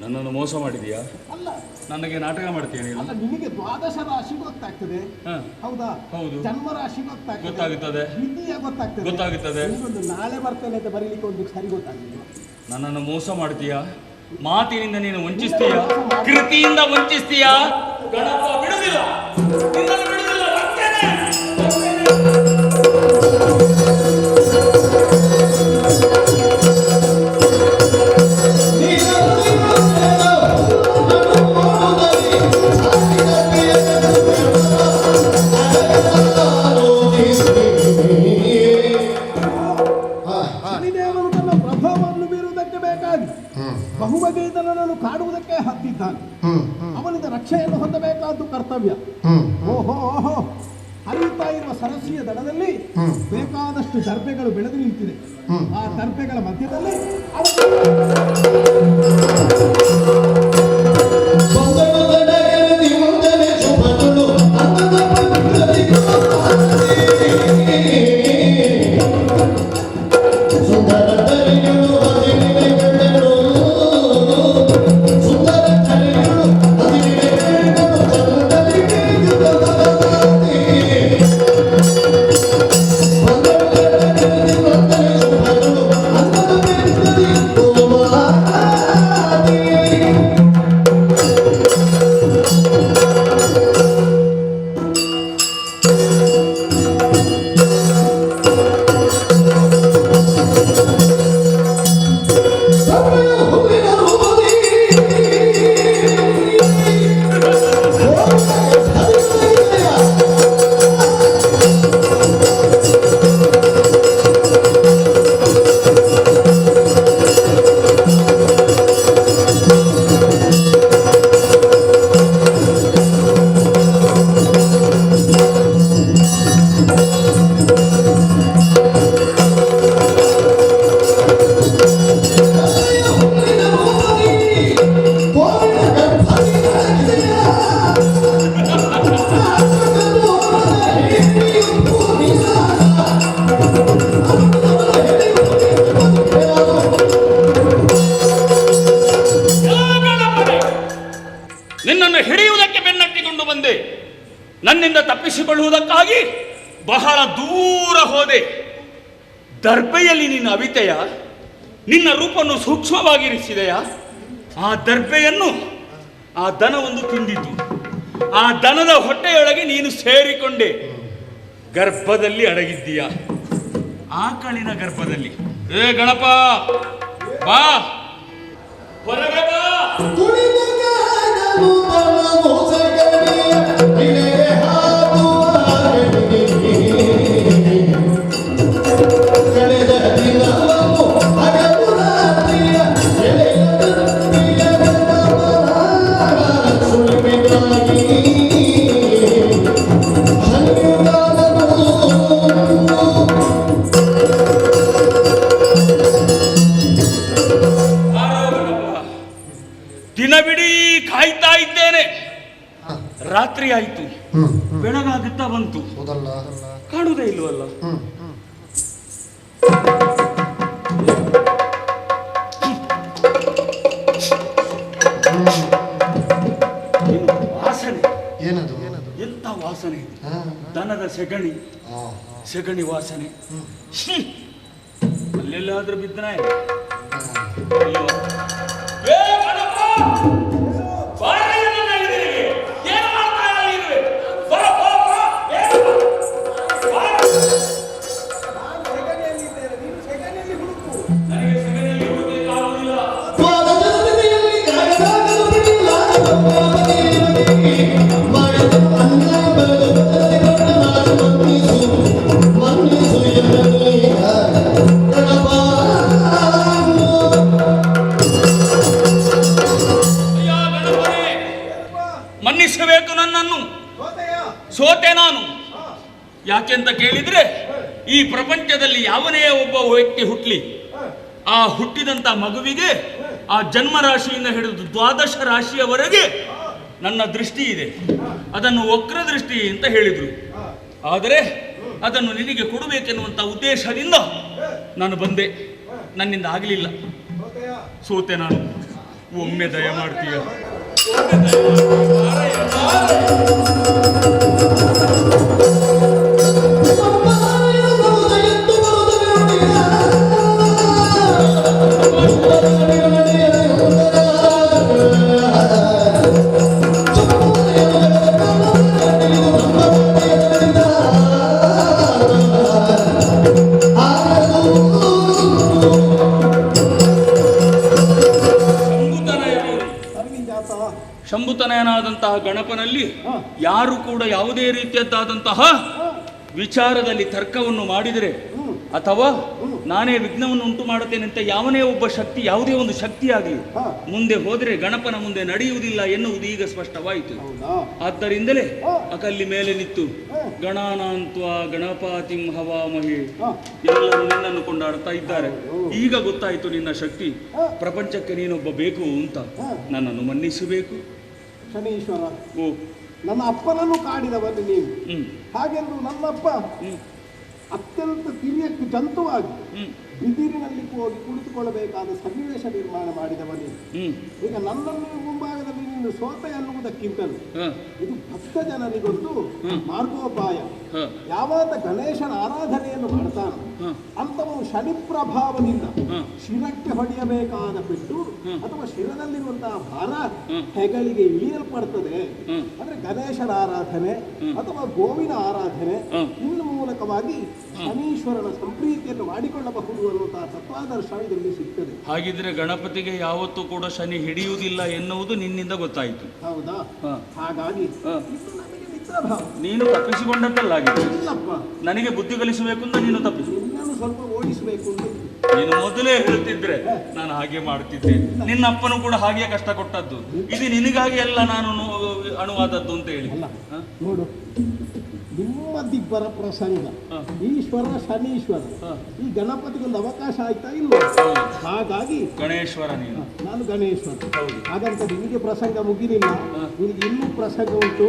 ನನ್ನನ್ನು ಮೋಸ ಮಾಡಿದೀಯಾ? ಅಲ್ಲ ನನಗೆ ನಾಟಕ ಮಾಡ್ತೇನೆ. ಅಲ್ಲ, ನಿನಗೆ ದ್ವಾದಶ ರಾಶಿ ಗೊತ್ತಾಗ್ತದೆ, ಹ, ಹೌದಾ? ಹೌದು. ಜನ್ಮ ರಾಶಿ ಗೊತ್ತಾಗ್ತದೆ, ಗೊತ್ತಾಗುತ್ತದೆ. ವಿಧಿಯ ಗೊತ್ತಾಗ್ತದೆ. ಗೊತ್ತಾಗುತ್ತದೆ. ನಿನಗೊಂದು ನಾಳೆ ಬರ್ತೇನೆ ಅಂತ ಬರೀಲಿಕ್ಕೆ ಒಂದು ಸರಿ ಗೊತ್ತಾಗಿಲ್ಲ. ನನ್ನನ್ನು ಮೋಸ ಮಾಡ್ತೀಯಾ? ಮಾತಿನಿಂದ ನೀನು ವಂಚಿಸ್ತೀಯಾ? ಕೃತಿಯಿಂದ ವಂಚಿಸ್ತೀಯಾ? ಗಣಪ ಬಿಡುವುದಿಲ್ಲ, ನಿನ್ನನ್ನು ಬಿಡುವುದಿಲ್ಲ. ಬರ್ತೇನೆ, ಬರ್ತೇನೆ. ಶನಿದೇವನು ತನ್ನ ಪ್ರಭಾವವನ್ನು ಬೀರುವುದಕ್ಕೆ ಬೇಕಾಗಿ ಬಹುಬಗೆಯನ್ನು ಕಾಡುವುದಕ್ಕೆ ಹತ್ತಿದ್ದಾನೆ. ಅವನಿಂದ ರಕ್ಷೆಯನ್ನು ಹೊಂದಬೇಕಾದ್ದು ಕರ್ತವ್ಯ. ಓಹೋ ಓಹೋ, ಹರಿಯುತ್ತಾ ಇರುವ ಸರಸ್ಸಿಯ ದಡದಲ್ಲಿ ಬೇಕಾದಷ್ಟು ದರ್ಬೆಗಳು ಬೆಳೆದು ನಿಂತಿದೆ. ಆ ದರ್ಬೆಗಳ ಮಧ್ಯದಲ್ಲಿ Thank you. ಬಹಳ ದೂರ ಹೋದೆ. ದರ್ಬೆಯಲ್ಲಿ ನಿನ್ನ ಅವಿತೆಯ, ನಿನ್ನ ರೂಪವನ್ನು ಸೂಕ್ಷ್ಮವಾಗಿರಿಸಿದೆಯ. ಆ ದರ್ಬೆಯನ್ನು ಆ ದನವೊಂದು ತಿಂದಿತು. ಆ ದನದ ಹೊಟ್ಟೆಯೊಳಗೆ ನೀನು ಸೇರಿಕೊಂಡೆ. ಗರ್ಭದಲ್ಲಿ ಅಡಗಿದ್ದೀಯ, ಆಕಳಿನ ಗರ್ಭದಲ್ಲಿ. ಏ ಗಣಪ, ಬಾ ಹೊರಗೆ ಬಾ. ದಿನವಿಡೀ ಕಾಯ್ತಾ ಇದ್ದೇನೆ. ರಾತ್ರಿ ಆಯ್ತು, ಬೆಳಗಾಗುತ್ತಾ ಬಂತು, ಕಾಣುವುದೇ ಇಲ್ವಲ್ಲ. ವಾಸನೆ ಏನದು? ಎಂತ ವಾಸನೆ! ದನದ ಸೆಗಣಿ ವಾಸನೆ. ಅಲ್ಲೆಲ್ಲಾದ್ರೂ ಬಿದ್ದನ? ಮನ್ನಿಸಬೇಕು ನನ್ನನ್ನು. ಸೋತೆ ನಾನು. ಯಾಕೆಂತ ಕೇಳಿದ್ರೆ, ಈ ಪ್ರಪಂಚದಲ್ಲಿ ಯಾವನೇ ಒಬ್ಬ ವ್ಯಕ್ತಿ ಹುಟ್ಲಿ, ಆ ಹುಟ್ಟಿದಂತ ಮಗುವಿಗೆ ಆ ಜನ್ಮ ರಾಶಿಯಿಂದ ಹಿಡಿದು ದ್ವಾದಶ ರಾಶಿಯವರೆಗೆ ನನ್ನ ದೃಷ್ಟಿ ಇದೆ. ಅದನ್ನು ವಕ್ರ ದೃಷ್ಟಿ ಅಂತ ಹೇಳಿದ್ರು. ಆದರೆ ಅದನ್ನು ನಿನಗೆ ಕೊಡಬೇಕೆನ್ನುವಂತ ಉದ್ದೇಶದಿಂದ ನಾನು ಬಂದೆ. ನನ್ನಿಂದ ಆಗಲಿಲ್ಲ, ಸೋತೆ ನಾನು. ಒಮ್ಮೆ ದಯ ಮಾಡ್ತೀಯ? ಶಂಭುತನಯನಾದಂತಹ ಗಣಪನಲ್ಲಿ ಯಾರು ಕೂಡ ಯಾವುದೇ ರೀತಿಯದ್ದಾದಂತಹ ವಿಚಾರದಲ್ಲಿ ತರ್ಕವನ್ನು ಮಾಡಿದರೆ ಅಥವಾ ನಾನೇ ವಿಘ್ನವನ್ನು ಉಂಟು ಮಾಡುತ್ತೇನೆ ಅಂತ ಯಾವನೇ ಒಬ್ಬ ಶಕ್ತಿ, ಯಾವುದೇ ಒಂದು ಶಕ್ತಿಯಾಗಲಿ ಮುಂದೆ ಹೋದರೆ ಗಣಪನ ಮುಂದೆ ನಡೆಯುವುದಿಲ್ಲ ಎನ್ನುವುದು ಈಗ ಸ್ಪಷ್ಟವಾಯಿತು. ಆದ್ದರಿಂದಲೇ ಅಕಲ್ಲಿ ಮೇಲೆ ನಿಂತು ಗಣಾನಾಂತ್ವ ಗಣಪಾತಿಂ ಹವಾಮಹೇ ಎಲ್ಲರೂ ನಿನ್ನನ್ನು ಕೊಂಡಾಡ್ತಾ ಇದ್ದಾರೆ. ಈಗ ಗೊತ್ತಾಯಿತು ನಿನ್ನ ಶಕ್ತಿ. ಪ್ರಪಂಚಕ್ಕೆ ನೀನೊಬ್ಬ ಬೇಕು ಅಂತ. ನನ್ನನ್ನು ಮನ್ನಿಸಬೇಕು ಶನೀಶ್ವರ. ಓ, ನನ್ನ ಅಪ್ಪನನ್ನು ಕಾಡಿದವನು ನೀನು. ಹಾಗೆಂದು ನನ್ನಪ್ಪ ಅತ್ಯಂತ ತಿರಿಯಕ್ಕೆ ಜಂತುವಾಗಿ ಬಿದಿರಿನಲ್ಲಿ ಹೋಗಿ ಕುಳಿತುಕೊಳ್ಳಬೇಕಾದ ಸನ್ನಿವೇಶ ನಿರ್ಮಾಣ ಮಾಡಿದವನೇ. ಈಗ ನನ್ನನ್ನು ಮುಂಭಾಗದಲ್ಲಿ ನೀನು ಸೋತೆ ಅನ್ನುವುದಕ್ಕಿಂತಲೂ ಇದು ಭಕ್ತ ಜನರಿಗೊಂದು ಮಾರ್ಗೋಪಾಯ. ಯಾವಾಗ ಗಣೇಶನ ಆರಾಧನೆಯನ್ನು ಮಾಡ್ತಾನೆ ಅಂತವನು ಶನಿ ಪ್ರಭಾವದಿಂದ ಶಿರಕ್ಕೆ ಹೊಡೆಯಬೇಕಾದ ಪೆಟ್ಟು ಅಥವಾ ಶಿರದಲ್ಲಿರುವಂತಹ ಭಾರ ಹೆಗಳಿಗೆ ಇಳಿಯಲ್ಪಡ್ತದೆ. ಅಂದ್ರೆ ಗಣೇಶನ ಆರಾಧನೆ ಅಥವಾ ಗೋವಿನ ಆರಾಧನೆ ಇನ್ನು ಮೂಲಕವಾಗಿ ಶನೀಶ್ವರನ ಸಂಪ್ರೀತಿಯನ್ನು ಮಾಡಿಕೊಳ್ಳಬಹುದು ಅನ್ನುವಂತಹ ತತ್ವಾದರ್ಶ ಇದರಲ್ಲಿ ಸಿಗ್ತದೆ. ಹಾಗಿದ್ರೆ ಗಣಪತಿಗೆ ಯಾವತ್ತೂ ಕೂಡ ಶನಿ ಹಿಡಿಯುವುದಿಲ್ಲ ಎನ್ನುವುದು ನಿನ್ನಿಂದ ಗೊತ್ತಾಯಿತು. ಹೌದಾ? ಹಾಗಾಗಿ ನೀನು ತಪ್ಪಿಸಿಕೊಂಡದ್ದಲ್ಲಾಗಿದೆ. ಇಲ್ಲಪ್ಪ, ನನಗೆ ಬುದ್ಧಿ ಕಲಿಸಬೇಕು ಅಂತ ನೀನು ತಪ್ಪಿಸಿ, ನಿನ್ನನ್ನು ಸ್ವಲ್ಪ ಓಡಿಸಬೇಕು ಅಂತ. ನೀನು ಮೊದಲೇ ಹೇಳ್ತಿದ್ರೆ ನಾನು ಹಾಗೆ ಮಾಡ್ತಿದ್ದೆ. ನಿನ್ನ ಅಪ್ಪನು ಕೂಡ ಹಾಗೆ ಕಷ್ಟ ಕೊಟ್ಟದ್ದು. ಇದು ನಿನಗಾಗಿ ಎಲ್ಲ ನಾನು ಅಣುವಾದದ್ದು ಅಂತ ಹೇಳಿ. ನೋಡು, ನಿಮ್ಮದಿಬ್ಬರ ಪ್ರಸಂಗ, ಈಶ್ವರ ಶನೀಶ್ವರ, ಈ ಗಣಪತಿಗೊಂದು ಅವಕಾಶ ಆಯ್ತಾ ಇಲ್ವ? ಹಾಗಾಗಿ ಗಣೇಶ್ವರ ನೀನು, ನಾನು ಗಣೇಶ್ವರ. ಹಾಗಂತ ನಿನಗೆ ಪ್ರಸಂಗ ಮುಗಿಲಿಲ್ಲ, ನಿನಗೆ ಇನ್ನೂ ಪ್ರಸಂಗ ಉಂಟು.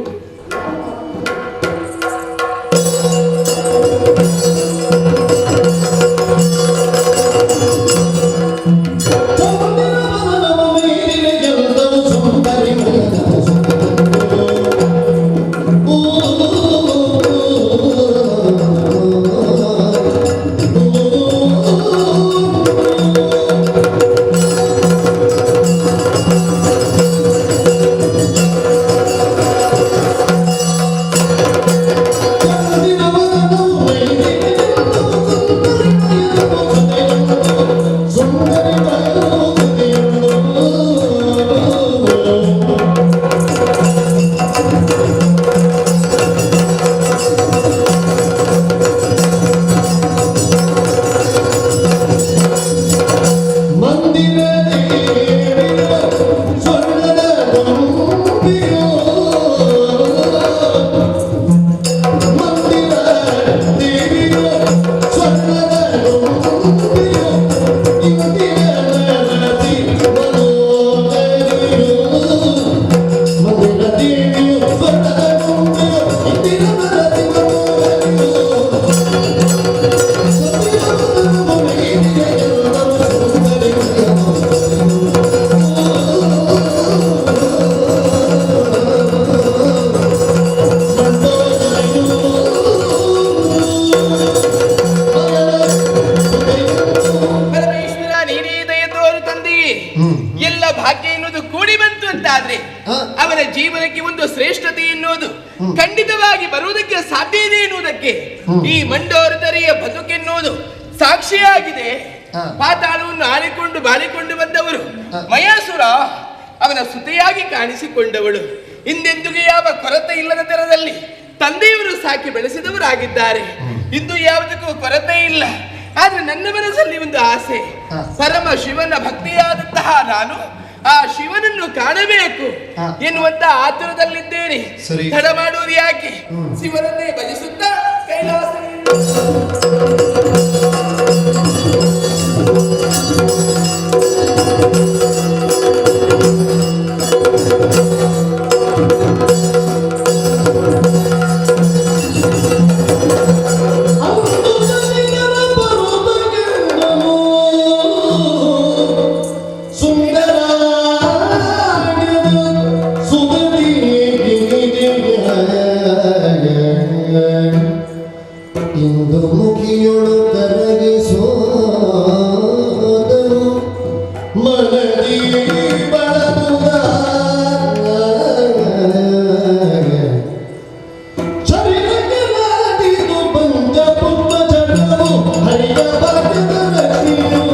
ಆಗಿ ಬರುವುದಕ್ಕೆ ಸಾಧ್ಯ ಇದೆ ಎನ್ನುವುದಕ್ಕೆ ಈ ಮಂಡೋರದರಿಯ ಬದುಕೆನ್ನುವುದು ಸಾಕ್ಷಿಯಾಗಿದೆ. ಪಾತಾಳವನ್ನು ಆಳಿಕೊಂಡು ಬಾಳಿಕೊಂಡು ಬಂದವರು ಮಯಾಸುರ ಅವನ ಸುತೆಯಾಗಿ ಕಾಣಿಸಿಕೊಂಡವಳು. ಹಿಂದೆಂದಿಗೂ ಯಾವ ಕೊರತೆ ಇಲ್ಲದ ತೆರದಲ್ಲಿ ತಂದೆಯವರು ಸಾಕಿ ಬೆಳೆಸಿದವರಾಗಿದ್ದಾರೆ. ಇಂದು ಯಾವುದಕ್ಕೂ ಕೊರತೆ ಇಲ್ಲ. ಆದ್ರೆ ನನ್ನ ಮನಸ್ಸಲ್ಲಿ ಒಂದು ಆಸೆ, ಪರಮ ಶಿವನ ಭಕ್ತಿಯಾದಂತಹ ನಾನು ಆ ಶಿವನನ್ನು ಕಾಣಬೇಕು ಎನ್ನುವಂತ ಆತುರದಲ್ಲಿದ್ದೇನೆ. ತಡ ಮಾಡುವುದು ಯಾಕೆ? ಶಿವನನ್ನೇ ಭಜಿಸುತ್ತಾ ಕೈಲಾಸ ಇಂದು ಮುಖಿಯೊಳು ಕರಗಿಸೋದರು ಮನದಿ ಬಳದುದ ಶರೀರಕ್ಕೆ ಮಾಡಿದು ಪಂಚಪುಟ್ಟ ಜಡವು ಹರಿಯ ಭಾಗ್ಯದ ಲಕ್ಷ್ಮಿಯು.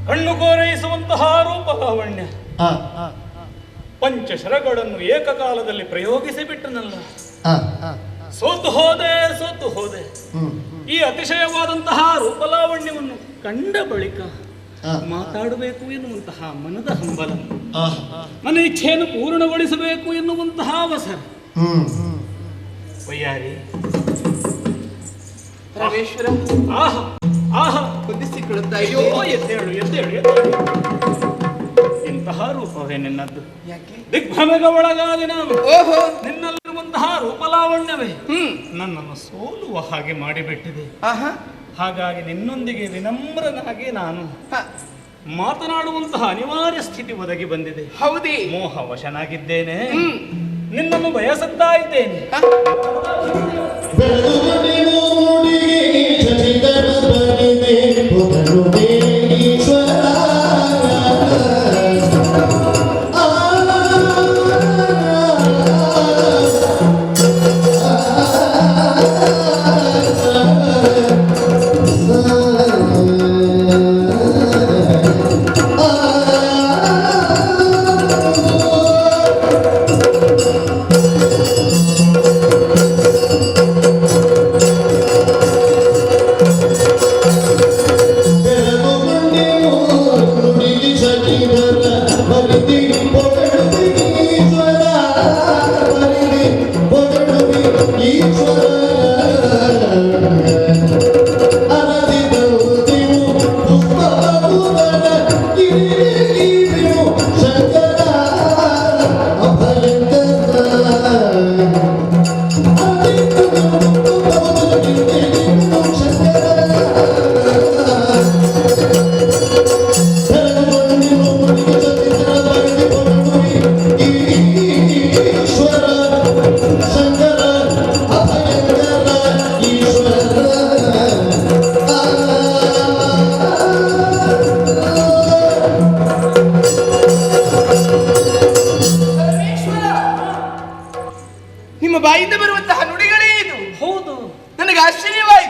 ಕಣ್ಣು ಕೋರೈಸುವಂತಹ ರೂಪ ಲಾವಣ್ಯ. ಪಂಚಶರಗಳನ್ನು ಏಕಕಾಲದಲ್ಲಿ ಪ್ರಯೋಗಿಸಿ ಬಿಟ್ಟನಲ್ಲ. ಸೋತು ಹೋದೆ. ಈ ಅತಿಶಯವಾದಂತಹ ರೂಪಲಾವಣ್ಯವನ್ನು ಕಂಡ ಬಳಿಕ ಮಾತಾಡಬೇಕು ಎನ್ನುವಂತಹ ಮನದ ಹಂಬಲ, ನನ್ನ ಇಚ್ಛೆಯನ್ನು ಪೂರ್ಣಗೊಳಿಸಬೇಕು ಎನ್ನುವಂತಹ ಅವಸರ. ವಯ್ಯಾರಿ ಪರಮೇಶ್ವರ ಆಹಾ ಆಹಾ ಕುದಿಸಿಕೊಳ್ಳುತ್ತಾ ಅಯ್ಯೋ, ಎದ್ದೇಳು. ಇಂತಹ ರೂಪವೇ ನಿನ್ನದ್ದು. ದಿಗ್ಭ್ರಮೆಗೆ ಒಳಗಾದೆ ನಾನು. ಓಹೋ, ನಿನ್ನಲ್ಲಿರುವಂತಹ ರೂಪಲಾವಣ್ಯವೇ ನನ್ನನ್ನು ಸೋಲುವ ಹಾಗೆ ಮಾಡಿಬಿಟ್ಟಿದೆ. ಹಾಗಾಗಿ ನಿನ್ನೊಂದಿಗೆ ವಿನಮ್ರನಾಗಿ ನಾನು ಮಾತನಾಡುವಂತಹ ಅನಿವಾರ್ಯ ಸ್ಥಿತಿ ಒದಗಿ ಬಂದಿದೆ. ಹೌದೇ? ಮೋಹವಶನಾಗಿದ್ದೇನೆ. ನಿನ್ನನ್ನು ಬಯಸುತ್ತಾ ಇದ್ದೇನೆ.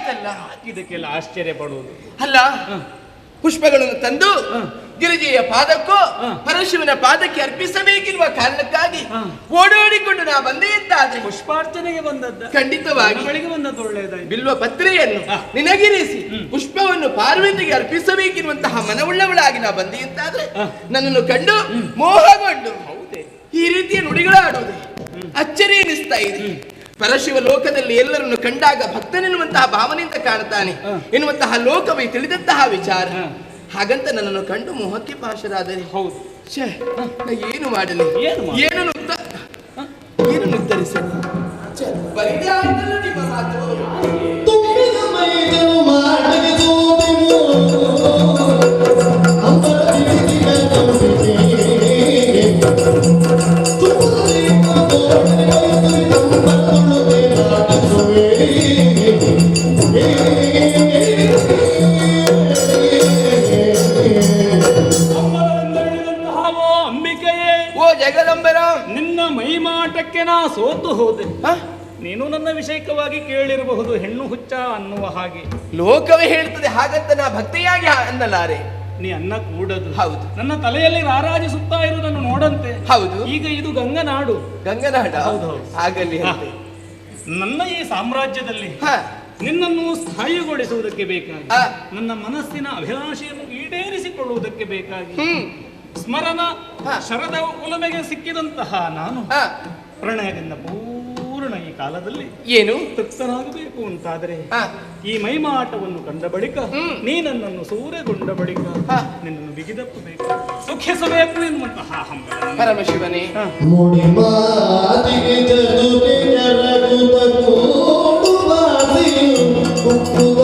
ಆಯ್ತಲ್ಲ. ಇದಕ್ಕೆಲ್ಲ ಆಶ್ಚರ್ಯ ಪಡುವುದು ಅಲ್ಲ, ಪುಷ್ಪಗಳನ್ನು ತಂದು ಗಿರಿಜೆಯ ಪಾದಕ್ಕೂ ಪರಶಿವನ ಪಾದಕ್ಕೆ ಅರ್ಪಿಸಬೇಕಿರುವ ಕಾರಣಕ್ಕಾಗಿ ಓಡಾಡಿಕೊಂಡು ನಾ ಬಂದೆ ಅಂತಾದ್ರೆ ಪುಷ್ಪಾರ್ಚನೆಗೆ ಬಂದದ್ದ? ಖಂಡಿತವಾಗಿ ಬಳಿಗೆ ಬಂದದ್ದು ಒಳ್ಳೆಯದಾಯ್ತು. ಬಿಲ್ವ ಪತ್ರೆಯನ್ನು ನಿನಗಿರಿಸಿ ಪುಷ್ಪವನ್ನು ಪಾರ್ವತಿಗೆ ಅರ್ಪಿಸಬೇಕಿರುವಂತಹ ಮನವುಳ್ಳವಳಾಗಿ ನಾ ಬಂದೆ ಅಂತಾದ್ರೆ ನನ್ನನ್ನು ಕಂಡು ಮೋಹಗೊಂಡು ಈ ರೀತಿಯ ನುಡಿಗಳಾಡುವುದು ಅಚ್ಚರಿ ಎನಿಸ್ತಾ ಇದೆ. ಪರಶಿವ ಲೋಕದಲ್ಲಿ ಎಲ್ಲರನ್ನು ಕಂಡಾಗ ಭಕ್ತನೆನ್ನುವಂತಹ ಭಾವನೆಯಿಂದ ಕಾಣುತ್ತಾನೆ ಎನ್ನುವಂತಹ ಲೋಕವೇ ತಿಳಿದಂತಹ ವಿಚಾರ. ಹಾಗಂತ ನನ್ನನ್ನು ಕಂಡು ಮೋಹಕ್ಕೆ ಪಾಶರಾದರೆ ಹೌದು, ಏನು ಮಾಡಲಿ? ಏನು ಉತ್ತರಿಸಲಿ? ಬರಿದೇ ಆಯ್ತಲ್ಲ ನಿಮ್ಮ ಮಾತು. ತುಂಬಿದ ಮೈದನು ಮಾಡಿಗೆ ಸೋದೆನು ಅಂಬರ ಬಿಡಿಸಿದ ತುಂಬಿದೆ ತುಪ್ಪದಲ್ಲಿ ತೋಟನೆ ಮೈದುರಿ ತಂಬತ್ತುಳುವೆ ನಾಟಿಸುವೆ ಅಂಬಿಕೆಯೇ, ಓ ಜಗದಂಬರ, ನಿನ್ನ ಮೈಮಾಟಕ್ಕೆ ನಾ ಸೋತು ಹೋದೆ. ನೀನು ನನ್ನ ವಿಷಯಕವಾಗಿ ಕೇಳಿರಬಹುದು, ಹೆಣ್ಣು ಹುಚ್ಚ ಅನ್ನುವ ಹಾಗೆ. ಲೋಕವೇ ಹೇಳ್ತದೆ ಹಾಗಂತ ನಾ ಭಕ್ತಿಯಾಗಿ ಅನ್ನಲಾರೆ. ನೀ ಅನ್ನ ಕೂಡದು. ಹೌದು. ನನ್ನ ತಲೆಯಲ್ಲಿ ರಾರಾಜಿಸುತ್ತಾ ಇರುವುದನ್ನು ನೋಡಂತೆ. ಹೌದು. ಈಗ ಇದು ಗಂಗನಾಡು. ಗಂಗನಾಡ? ಹೌದು. ಆಗಲಿ. ನನ್ನ ಈ ಸಾಮ್ರಾಜ್ಯದಲ್ಲಿ ನಿನ್ನನ್ನು ಸ್ಥಾಯಿಗೊಳಿಸುವುದಕ್ಕೆ ಬೇಕಾಗಿ, ನನ್ನ ಮನಸ್ಸಿನ ಅಭಿಲಾಷೆಯನ್ನು ಈಡೇರಿಸಿಕೊಳ್ಳುವುದಕ್ಕೆ ಬೇಕಾಗಿ ಸ್ಮರಣ ಶರದ ಒಲಮೆಗೆ ಸಿಕ್ಕಿದಂತಹ ನಾನು ಪ್ರಣಯದಿಂದ ಪೂರ್ಣ ಈ ಕಾಲದಲ್ಲಿ ಏನು ತೃಪ್ತನಾಗಬೇಕು ಅಂತಾದರೆ ಈ ಮೈಮಾಟವನ್ನು ಕಂಡ ಬಳಿಕ, ನೀ ನನ್ನನ್ನು ಸೂರೆಗೊಂಡ ಬಳಿಕ ನಿನ್ನನ್ನು ಬಿಗಿದಪ್ಪಬೇಕು, ಸುಖಿಸಬೇಕು ಎನ್ನುವಂತಹ ಹಂಬಲ. ಪರಮಶಿವನೇ, ಮುಡಿ ಮಾತಿಗೆ ಜದುರೆ ಎರಗುತ್ತ ಕೂಡು ಬಾಸಿಯು ಉಕ್ಕುವ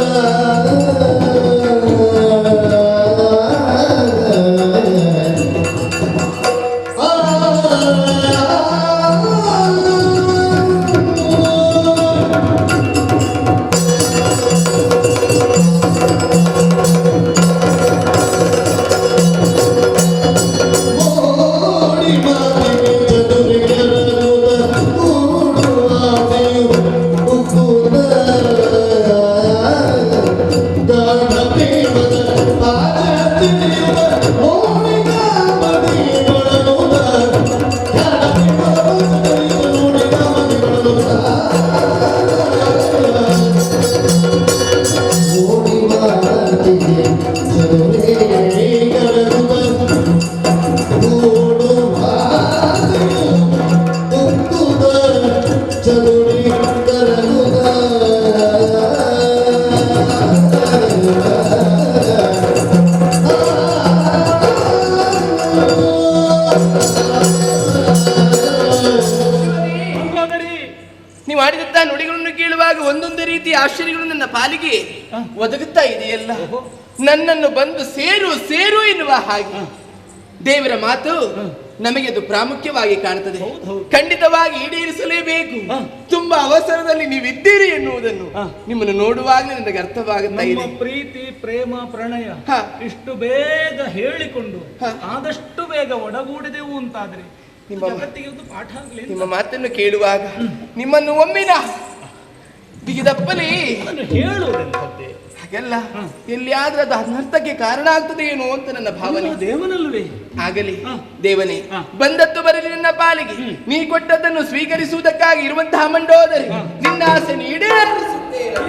ನೀವು ಮಾಡಿದಂತಹ ನುಡಿಗಳನ್ನು ಕೇಳುವಾಗ ಒಂದೊಂದು ರೀತಿಯ ಆಶ್ಚರ್ಯಗಳು ನನ್ನ ಪಾಲಿಗೆ ಒದಗುತ್ತಾ ಇದೆಯಲ್ಲ. ನನ್ನನ್ನು ಬಂದು ಸೇರು ಸೇರು ಎನ್ನುವ ಹಾಗೆ ದೇವರ ಮಾತು ನಮಗೆ ಅದು ಪ್ರಾಮುಖ್ಯವಾಗಿ ಕಾಣುತ್ತದೆ. ಖಂಡಿತವಾಗಿ ಈಡೇರಿಸಲೇಬೇಕು. ತುಂಬಾ ಅವಸರದಲ್ಲಿ ನೀವಿದ್ದೀರಿ ಎನ್ನುವುದನ್ನು ನಿಮ್ಮನ್ನು ನೋಡುವಾಗ ನನಗೆ ಅರ್ಥವಾಗುತ್ತಾ ಇದೆ. ಪ್ರೀತಿ, ಪ್ರೇಮ, ಪ್ರಣಯ ಇಷ್ಟು ಬೇಗ ಹೇಳಿಕೊಂಡು ಆದಷ್ಟು ಬೇಗ ಒಡಗೂಡಿದೆವು ಅಂತಾದ್ರೆ ಜಗತ್ತಿಗೆ ಒಂದು ಪಾಠ ಆಗಲಿ. ನಿಮ್ಮ ಮಾತನ್ನು ಕೇಳುವಾಗ ನಿಮ್ಮನ್ನು ಒಮ್ಮಿನ ಬಿಗಿದಪ್ಪಲಿ ಹೇಳುವುದಂತೆ ಹಾಗೆಲ್ಲ ಎಲ್ಲಿಯಾದ್ರೂ ಅದು ಅನರ್ಥಕ್ಕೆ ಕಾರಣ ಆಗ್ತದೆ ಏನು ಅಂತ ನನ್ನ ಭಾವನೆ. ದೇವನಲ್ವೇ? ಆಗಲಿ ದೇವನೇ, ಬಂದದ್ದು ಬರಲಿ ನನ್ನ ಪಾಲಿಗೆ. ನೀ ಕೊಟ್ಟದ್ದನ್ನು ಸ್ವೀಕರಿಸುವುದಕ್ಕಾಗಿ ಇರುವಂತಹ ಮಂಡೋದರಿ ನಿನ್ನ ಆಸೆ ಈಡೇರಿಸುತ್ತೇನೆ.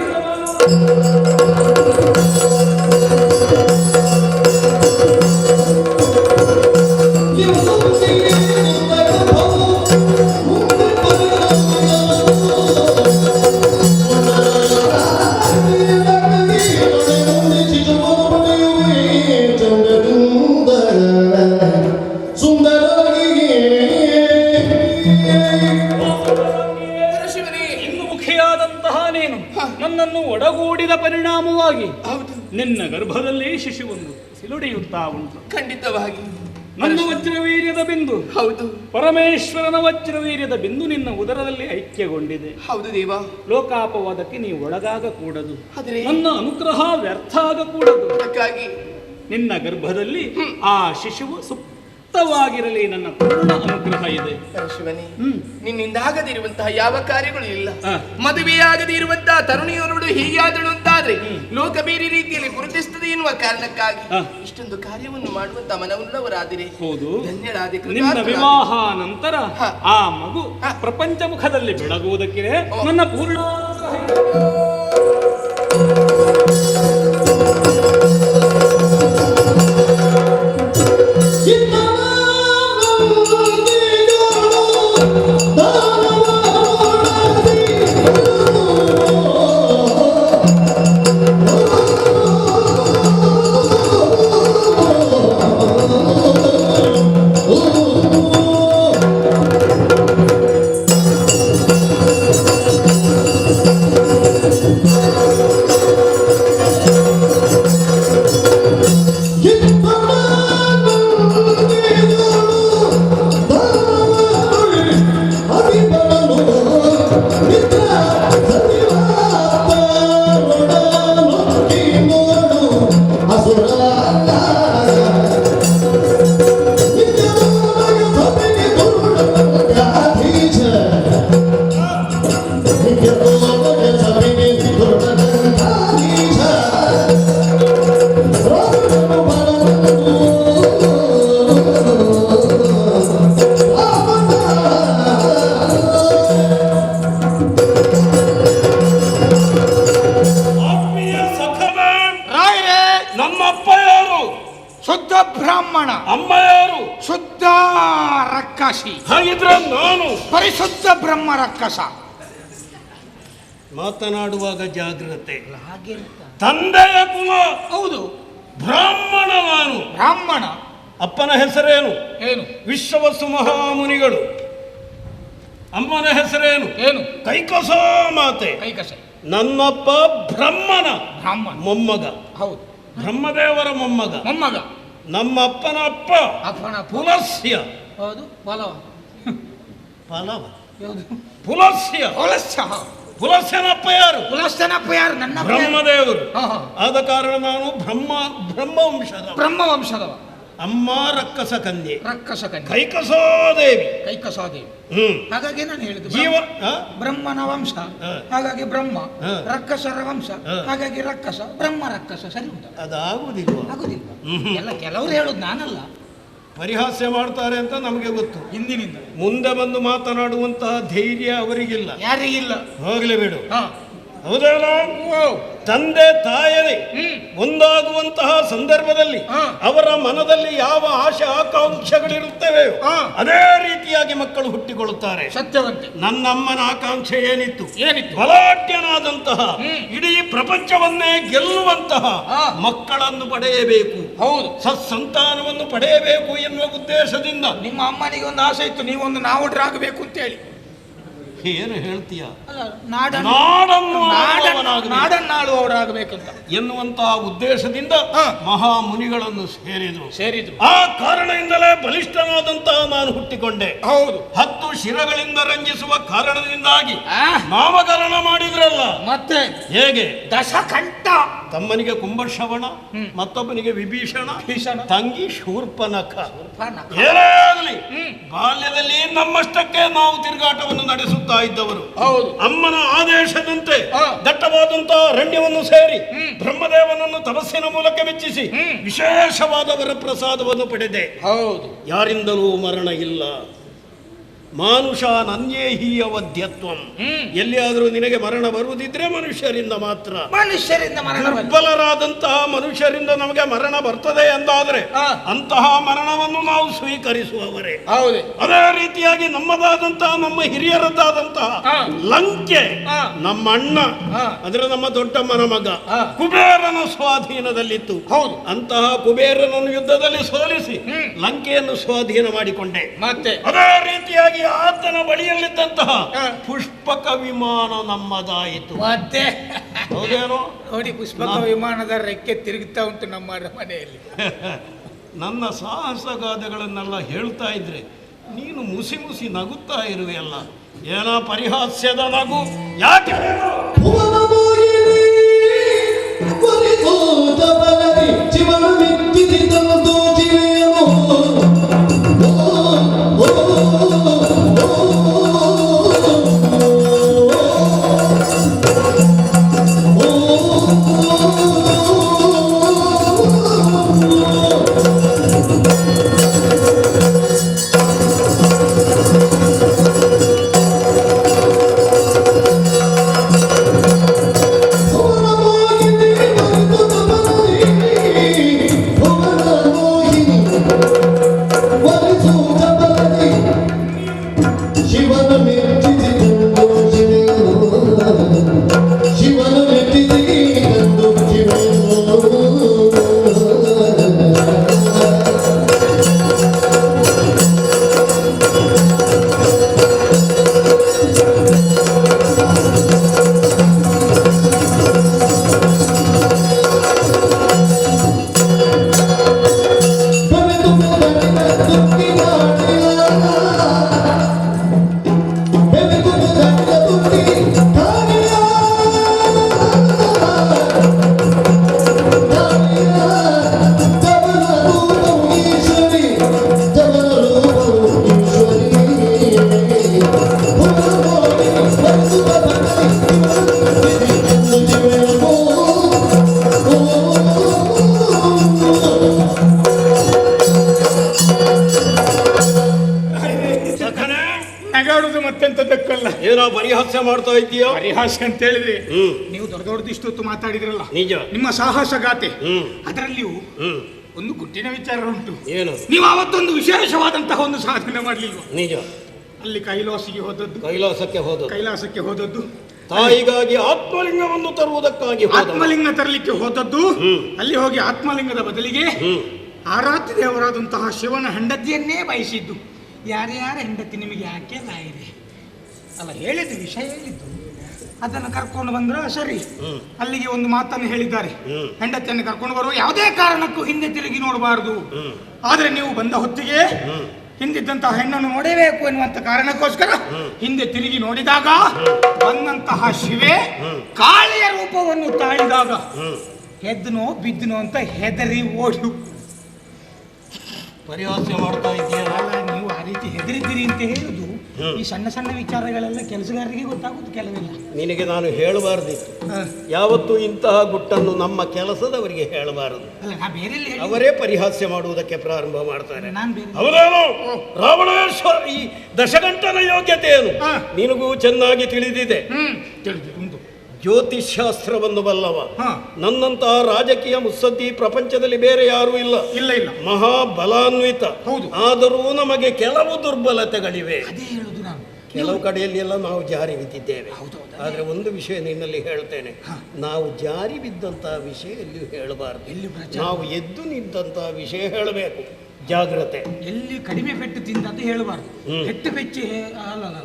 ನನ್ನನ್ನು ಒಡಗೂಡಿದ ಪರಿಣಾಮವಾಗಿ ನಿನ್ನ ಗರ್ಭದಲ್ಲಿ ಶಿಶುವೊಂದು ಸಿಲುಡಿಯುತ್ತಾ ಉಂಟು. ಖಂಡಿತವಾಗಿ ನನ್ನ ವಜ್ರವೀರ್ಯದ ಬಿಂದು, ಹೌದು, ಪರಮೇಶ್ವರನ ವಜ್ರವೀರ್ಯದ ಬಿಂದು ನಿನ್ನ ಉದರದಲ್ಲಿ ಐಕ್ಯಗೊಂಡಿದೆ. ಹೌದು ದೇವ. ಲೋಕಾಪವಾದಕ್ಕೆ ನೀವು ಒಳಗಾಗ ಕೂಡದು, ಆದರೆ ನನ್ನ ಅನುಗ್ರಹ ವ್ಯರ್ಥ ಆಗಕೂಡದು. ಅದಕ್ಕಾಗಿ ನಿನ್ನ ಗರ್ಭದಲ್ಲಿ ಆ ಶಿಶುವು ಸುಪ್ತವಾಗಿರಲಿ, ನನ್ನ ಪೂರ್ಣ ಅನುಗ್ರಹ ಇದೆ. ಶಿವನೇ, ನಿನ್ನಿಂದ ಆಗದಿರುವಂತಹ ಯಾವ ಕಾರ್ಯಗಳು ಇಲ್ಲ. ಮದುವೆಯಾಗದೇ ಇರುವಂತಹ ತರುಣಿಯರು ಹೀಗಾದಳು ಅಂತ ಮಾಡುವಂತಾದ್ರೆ ಲೋಕ ಬೇರೆ ರೀತಿಯಲ್ಲಿ ಗುರುತಿಸ್ತದೆ ಎನ್ನುವ ಕಾರಣಕ್ಕಾಗಿ ಇಷ್ಟೊಂದು ಕಾರ್ಯವನ್ನು ಮಾಡುವಂತ ಮನವುಳ್ಳವರಾದಿರಿ. ಹೌದು, ಧನ್ಯರಾದಿ. ನಿನ್ನ ವಿವಾಹ ನಂತರ ಆ ಮಗು ಪ್ರಪಂಚ ಮುಖದಲ್ಲಿ ಬೆಳಗುವುದಕ್ಕೆ ನನ್ನ ಪೂರ್ಣ ಶುದ್ಧ ಬ್ರಾಹ್ಮಣ, ಅಮ್ಮ ಯಾರು? ಶುದ್ಧ ರಕ್ಕಸಿ. ಹಾಗಿದ್ರೆ ನಾನು ಪರಿಶುದ್ಧ ಬ್ರಹ್ಮ ರಕ್ಕಸ. ಮಾತನಾಡುವಾಗ ಜಾಗ್ರತೆ. ತಂದೆಯ ಕುಲ ಹೌದು, ಬ್ರಾಹ್ಮಣ ನಾನು. ಬ್ರಾಹ್ಮಣ. ಅಪ್ಪನ ಹೆಸರೇನು? ಏನು? ವಿಶ್ವವಸು ಮಹಾಮುನಿಗಳು. ಅಮ್ಮನ ಹೆಸರೇನು? ಏನು? ಕೈಕಸ ಮಾತೆ. ಕೈಕಸ. ನನ್ನಪ್ಪ ಬ್ರಹ್ಮನ ಬ್ರಾಹ್ಮಣ ಮೊಮ್ಮಗ. ಹೌದು, ಬ್ರಹ್ಮದೇವರ ಮೊಮ್ಮಗ. ಮೊಮ್ಮಗ. ನಮ್ಮ ಅಪ್ಪನ ಅಪ್ಪ ಅಪ್ಪನ ಪುಲಸ್ಯ. ಹೌದು, ಪಲವ. ಪಲವ. ಯಾವುದು? ಪುಲಸ್ಯ. ಪುಲಸ್ಯ. ಪುಲಸ್ಯನಪ್ಪ ಯಾರು? ಪುಲಸ್ಯನಪ್ಪ ಯಾರು? ನನ್ನ ಬ್ರಹ್ಮದೇವರು. ಹಾ. ಆದ ಕಾರಣ ನಾನು ಬ್ರಹ್ಮವಂಶದ. ಬ್ರಹ್ಮವಂಶದವ. ಅಮ್ಮ ರಕ್ಕಸ ಕನ್ಯೆ. ರಕ್ಕಸ ಕನ್ಯೆ. ಕೈಕಸೋದೇವಿ. ಕೈಕಸಾದೇವಿ. ಹಾಗಾಗಿ ನಾನು ಹೇಳಿದ್ದು ಜೀವ ಬ್ರಹ್ಮನ ವಂಶ, ಹಾಗಾಗಿ ಬ್ರಹ್ಮ. ರಕ್ಕಸರ ವಂಶ, ಹಾಗಾಗಿ ರಕ್ಕಸ. ಬ್ರಹ್ಮ ರಕ್ಕಸ. ಸರಿ ಉಂಟು? ಅದಾಗುವುದಿಲ್ಲ. ಆಗುದಿಲ್ಲ. ಎಲ್ಲ ಕೆಲವರು ಹೇಳುದು, ನಾನಲ್ಲ. ಪರಿಹಾಸ್ಯ ಮಾಡ್ತಾರೆ ಅಂತ ನಮಗೆ ಗೊತ್ತು. ಹಿಂದಿನಿಂದ ಮುಂದೆ ಬಂದು ಮಾತನಾಡುವಂತಹ ಧೈರ್ಯ ಅವರಿಗಿಲ್ಲ. ಯಾರಿಗಿಲ್ಲ. ಹೋಗ್ಲೇ ಬಿಡು. ಹಾ, ಹೌದಲ್ಲ? ತಂದೆ ತಾಯರೇ ಒಂದಾಗುವಂತಹ ಸಂದರ್ಭದಲ್ಲಿ ಅವರ ಮನದಲ್ಲಿ ಯಾವ ಆಶೆ ಆಕಾಂಕ್ಷೆಗಳಿರುತ್ತವೆ ಅದೇ ರೀತಿಯಾಗಿ ಮಕ್ಕಳು ಹುಟ್ಟಿಕೊಳ್ಳುತ್ತಾರೆ. ಸತ್ಯವಂತೆ. ನನ್ನಮ್ಮನ ಆಕಾಂಕ್ಷೆ ಏನಿತ್ತು? ಏನಿತ್ತು? ಬಲಾಢ್ಯನಾದಂತಹ ಇಡೀ ಪ್ರಪಂಚವನ್ನೇ ಗೆಲ್ಲುವಂತಹ ಮಕ್ಕಳನ್ನು ಪಡೆಯಬೇಕು. ಹೌದು, ಸತ್ಸಂತಾನವನ್ನು ಪಡೆಯಬೇಕು ಎನ್ನುವ ಉದ್ದೇಶದಿಂದ. ನಿಮ್ಮ ಅಮ್ಮನಿಗೆ ಒಂದು ಆಸೆ ಇತ್ತು, ನೀವೊಂದು ನಾವುಡ್ರಾಗಬೇಕು ಅಂತ ಹೇಳಿ. ಏನು ಹೇಳ್ತೀಯ? ನಾಡನ್ನಾಳುವವರಾಗಬೇಕಂತ ಎನ್ನುವಂತಹ ಉದ್ದೇಶದಿಂದ ಮಹಾಮುನಿಗಳನ್ನು ಸೇರಿದ್ರು. ಆ ಕಾರಣದಿಂದಲೇ ಬಲಿಷ್ಠನಾದಂತಹ ನಾನು ಹುಟ್ಟಿಕೊಂಡೆ. ಹೌದು, 10 ಶಿರಗಳಿಂದ ರಂಜಿಸುವ ಕಾರಣದಿಂದಾಗಿ ನಾಮಕರಣ ಮಾಡಿದ್ರಲ್ಲ. ಮತ್ತೆ ಹೇಗೆ? ದಶಕಂಠ. ತಮ್ಮನಿಗೆ ಕುಂಭಶ್ರವಣ, ಮತ್ತೊಬ್ಬನಿಗೆ ವಿಭೀಷಣ, ತಂಗಿ ಶೂರ್ಪನಖ. ಏನೇ ಆಗಲಿ, ಬಾಲ್ಯದಲ್ಲಿ ನಮ್ಮಷ್ಟಕ್ಕೆ ನಾವು ತಿರುಗಾಟವನ್ನು ನಡೆಸುತ್ತಾ ಇದ್ದವರು. ಅಮ್ಮನ ಆದೇಶದಂತೆ ದಟ್ಟವಾದಂತಹ ಅರಣ್ಯವನ್ನು ಸೇರಿ ಬ್ರಹ್ಮದೇವನನ್ನು ತಪಸ್ಸಿನ ಮೂಲಕ ಮೆಚ್ಚಿಸಿ ವಿಶೇಷವಾದ ವರಪ್ರಸಾದವನ್ನು ಪಡೆದೆ. ಹೌದು, ಯಾರಿಂದಲೂ ಮರಣ ಇಲ್ಲ. ಮಾನುಷ ನನ್ಯೇಹೀಯ ವಧ್ಯತ್ವಂ. ಎಲ್ಲಿಯಾದರೂ ನಿನಗೆ ಮರಣ ಬರುವುದಿದ್ರೆ ಮನುಷ್ಯರಿಂದ ಮಾತ್ರ. ದುರ್ಬಲರಾದಂತಹ ಮನುಷ್ಯರಿಂದ ನಮಗೆ ಮರಣ ಬರ್ತದೆ ಎಂದಾದರೆ ಅಂತಹ ಮರಣವನ್ನು ನಾವು ಸ್ವೀಕರಿಸುವವರೇ. ಅದೇ ರೀತಿಯಾಗಿ ನಮ್ಮದಾದಂತಹ, ನಮ್ಮ ಹಿರಿಯರದ್ದಾದಂತಹ ಲಂಕೆ ನಮ್ಮ ಅಣ್ಣ, ಅಂದ್ರೆ ನಮ್ಮ ದೊಡ್ಡಮ್ಮನ ಮಗ ಕುಬೇರನ ಸ್ವಾಧೀನದಲ್ಲಿತ್ತು. ಅಂತಹ ಕುಬೇರನನ್ನು ಯುದ್ಧದಲ್ಲಿ ಸೋಲಿಸಿ ಲಂಕೆಯನ್ನು ಸ್ವಾಧೀನ ಮಾಡಿಕೊಂಡೆ. ಮತ್ತೆ ಅದೇ ರೀತಿಯಾಗಿ ಆತನ ಬಳಿಯಲ್ಲಿದ್ದಂತಹ ಪುಷ್ಪಕ ವಿಮಾನ ನಮ್ಮದಾಯಿತು. ಮತ್ತೆ ಹೌದೇನೋ ನೋಡಿ, ಪುಷ್ಪಕ ವಿಮಾನದ ರೆಕ್ಕೆ ತಿರುಗುತ್ತಾ ಉಂಟು ನಮ್ಮ ಮನೆಯಲ್ಲಿ. ನನ್ನ ಸಾಹಸಗಾಥೆಗಳನ್ನೆಲ್ಲ ಹೇಳ್ತಾ ಇದ್ರೆ ನೀನು ಮುಸಿ ಮುಸಿ ನಗುತ್ತಾ ಇರುವೆಯಲ್ಲ. ಏನೋ ಪರಿಹಾಸ್ಯದ ನಗು. ಯಾಕೆ? Oh ಪರಿಹಾಸ್ಯ ಮಾಡ್ತಾ ಇದ್ದೀಯಾ? ಪರಿಹಾಸ ಅಂತ ಹೇಳಿದ್ರೆ ಹ್ಮ್. ನೀವು ದೊಡ್ಡ ದೊಡ್ಡದು ಇಷ್ಟೊತ್ತು ಮಾತಾಡಿದ್ರಲ್ಲ, ನಿಜ. ನಿಮ್ಮ ಸಾಹಸ ಗಾತೆ, ಹ್ಮ್. ಅದರಲ್ಲಿಯೂ ಹ್ಮ್. ಒಂದು ಗುಟ್ಟಿನ ವಿಚಾರ ಉಂಟು. ಏನು? ನೀವು ಅವತ್ತೊಂದು ವಿಶೇಷವಾದಂತಹ ಒಂದು ಸಾಧನೆ ಮಾಡಲಿಲ್ವ? ನಿಜ. ಅಲ್ಲಿ ಕೈಲಾಸಿಗೆ ಹೋದದ್ದು, ಕೈಲಾಸಕ್ಕೆ ಹೋದ, ಕೈಲಾಸಕ್ಕೆ ಹೋದದ್ದು, ತಾಯಿಗಾಗಿ ಆತ್ಮಲಿಂಗವನ್ನು ತರುವುದಕ್ಕಾಗಿ ಹೋದ. ಆತ್ಮಲಿಂಗ ತರಲಿಕ್ಕೆ ಹೋದದ್ದು. ಹ್ಮ್. ಅಲ್ಲಿ ಹೋಗಿ ಆತ್ಮಲಿಂಗದ ಬದಲಿಗೆ ಹ್ಮ್. ಆರಾಧ್ಯ ದೇವರಾದಂತಹ ಶಿವನ ಹೆಂಡತಿಯನ್ನೇ ಬಯಸಿದ್ದು. ಯಾರ್ಯಾರ ಹೆಂಡತಿ ನಿಮಗೆ ಯಾಕೆ ನಾಯಿದೆ ಅಲ್ಲ ಹೇಳಿದ್ದು, ವಿಷಯ ಹೇಳಿದ್ದು, ಅದನ್ನು ಕರ್ಕೊಂಡು ಬಂದ್ರ ಸರಿ. ಹ್ಮ್. ಅಲ್ಲಿಗೆ ಒಂದು ಮಾತನ್ನು ಹೇಳಿದ್ದಾರೆ, ಹ್ಮ್. ಹೆಂಡತಿಯನ್ನು ಕರ್ಕೊಂಡು ಬರುವ ಯಾವುದೇ ಕಾರಣಕ್ಕೂ ಹಿಂದೆ ತಿರುಗಿ ನೋಡಬಾರದು. ಹ್ಮ್. ಆದ್ರೆ ನೀವು ಬಂದ ಹೊತ್ತಿಗೆ ಹ್ಮ್. ಹಿಂದಿದ್ದಂತಹ ಹೆಣ್ಣನ್ನು ನೋಡಬೇಕು ಎನ್ನುವಂತ ಕಾರಣಕ್ಕೋಸ್ಕರ ಹಿಂದೆ ತಿರುಗಿ ನೋಡಿದಾಗ ಬಂದಂತಹ ಶಿವೆ ಕಾಳಿಯ ರೂಪವನ್ನು ತಾಳಿದಾಗ ಎದ್ದನೋ ಬಿದ್ದನೋ ಅಂತ ಹೆದರಿ ಓಡು. ಪರಿಹಾಸ್ಯ ಮಾಡ್ತಾ ಇದೆಯಲ್ಲ. ಅಲ್ಲ, ನೀವು ಆ ರೀತಿ ಹೆದರಿದ್ದೀರಿ ಅಂತ ಹೇಳುದು ಈ ಸಣ್ಣ ಸಣ್ಣ ವಿಚಾರಗಳೆಲ್ಲ ಕೆಲಸಗಾರರಿಗೆ ಗೊತ್ತಾಗುದು ಕೆಲವಿಲ್ಲ. ನಿನಗೆ ನಾನು ಹೇಳಬಾರ್ದಿತ್ತು. ಯಾವತ್ತೂ ಇಂತಹ ಗುಟ್ಟನ್ನು ನಮ್ಮ ಕೆಲಸದವರಿಗೆ ಹೇಳಬಾರದು. ಅಲ್ಲ, ನಾ ಬೇರೆ ಅವರೇ ಪರಿಹಾಸ್ಯ ಮಾಡುವುದಕ್ಕೆ ಪ್ರಾರಂಭ ಮಾಡ್ತಾರೆ. ನಾನು ಬೇರೆ ಹೌದೇನು? ರಾವಣೇಶ್ವರ ಈ ದಶಗಂಟನ ಯೋಗ್ಯತೆ ಏನು ನಿನಗೂ ಚೆನ್ನಾಗಿ ತಿಳಿದಿದೆ. ತಿಳಿದು ಉಂಟು. ಜ್ಯೋತಿಷ್ಶಾಸ್ತ್ರವನ್ನು ಬಲ್ಲವ ಹಾ. ನನ್ನಂತಹ ರಾಜಕೀಯ ಮುತ್ಸದ್ದಿ ಪ್ರಪಂಚದಲ್ಲಿ ಬೇರೆ ಯಾರೂ ಇಲ್ಲ. ಇಲ್ಲ ಇಲ್ಲ, ಮಹಾಬಲಾನ್ವಿತ. ಹೌದು. ಆದರೂ ನಮಗೆ ಕೆಲವು ದುರ್ಬಲತೆಗಳಿವೆ. ಅದೇ ಹೇಳುದು ನಾನು. ಕೆಲವು ಕಡೆಯಲ್ಲಿ ಎಲ್ಲ ನಾವು ಜಾರಿ ಬಿದ್ದಿದ್ದೇವೆ. ಆದ್ರೆ ಒಂದು ವಿಷಯ ನಿನ್ನಲ್ಲಿ ಹೇಳ್ತೇನೆ, ನಾವು ಜಾರಿ ಬಿದ್ದಂತಹ ವಿಷಯ ಎಲ್ಲಿಯೂ ಹೇಳಬಾರದು. ನಾವು ಎದ್ದು ನಿಂತಹ ವಿಷಯ ಹೇಳಬೇಕು. ಜಾಗ್ರತೆ. ಎಲ್ಲಿ ಕಡಿಮೆ ಪೆಟ್ಟು ತಿಂದದ್ದು ಹೇಳಬಾರ್ದು. ಪೆಟ್ಟು ಬೆಚ್ಚಿ ಅಲ್ಲ,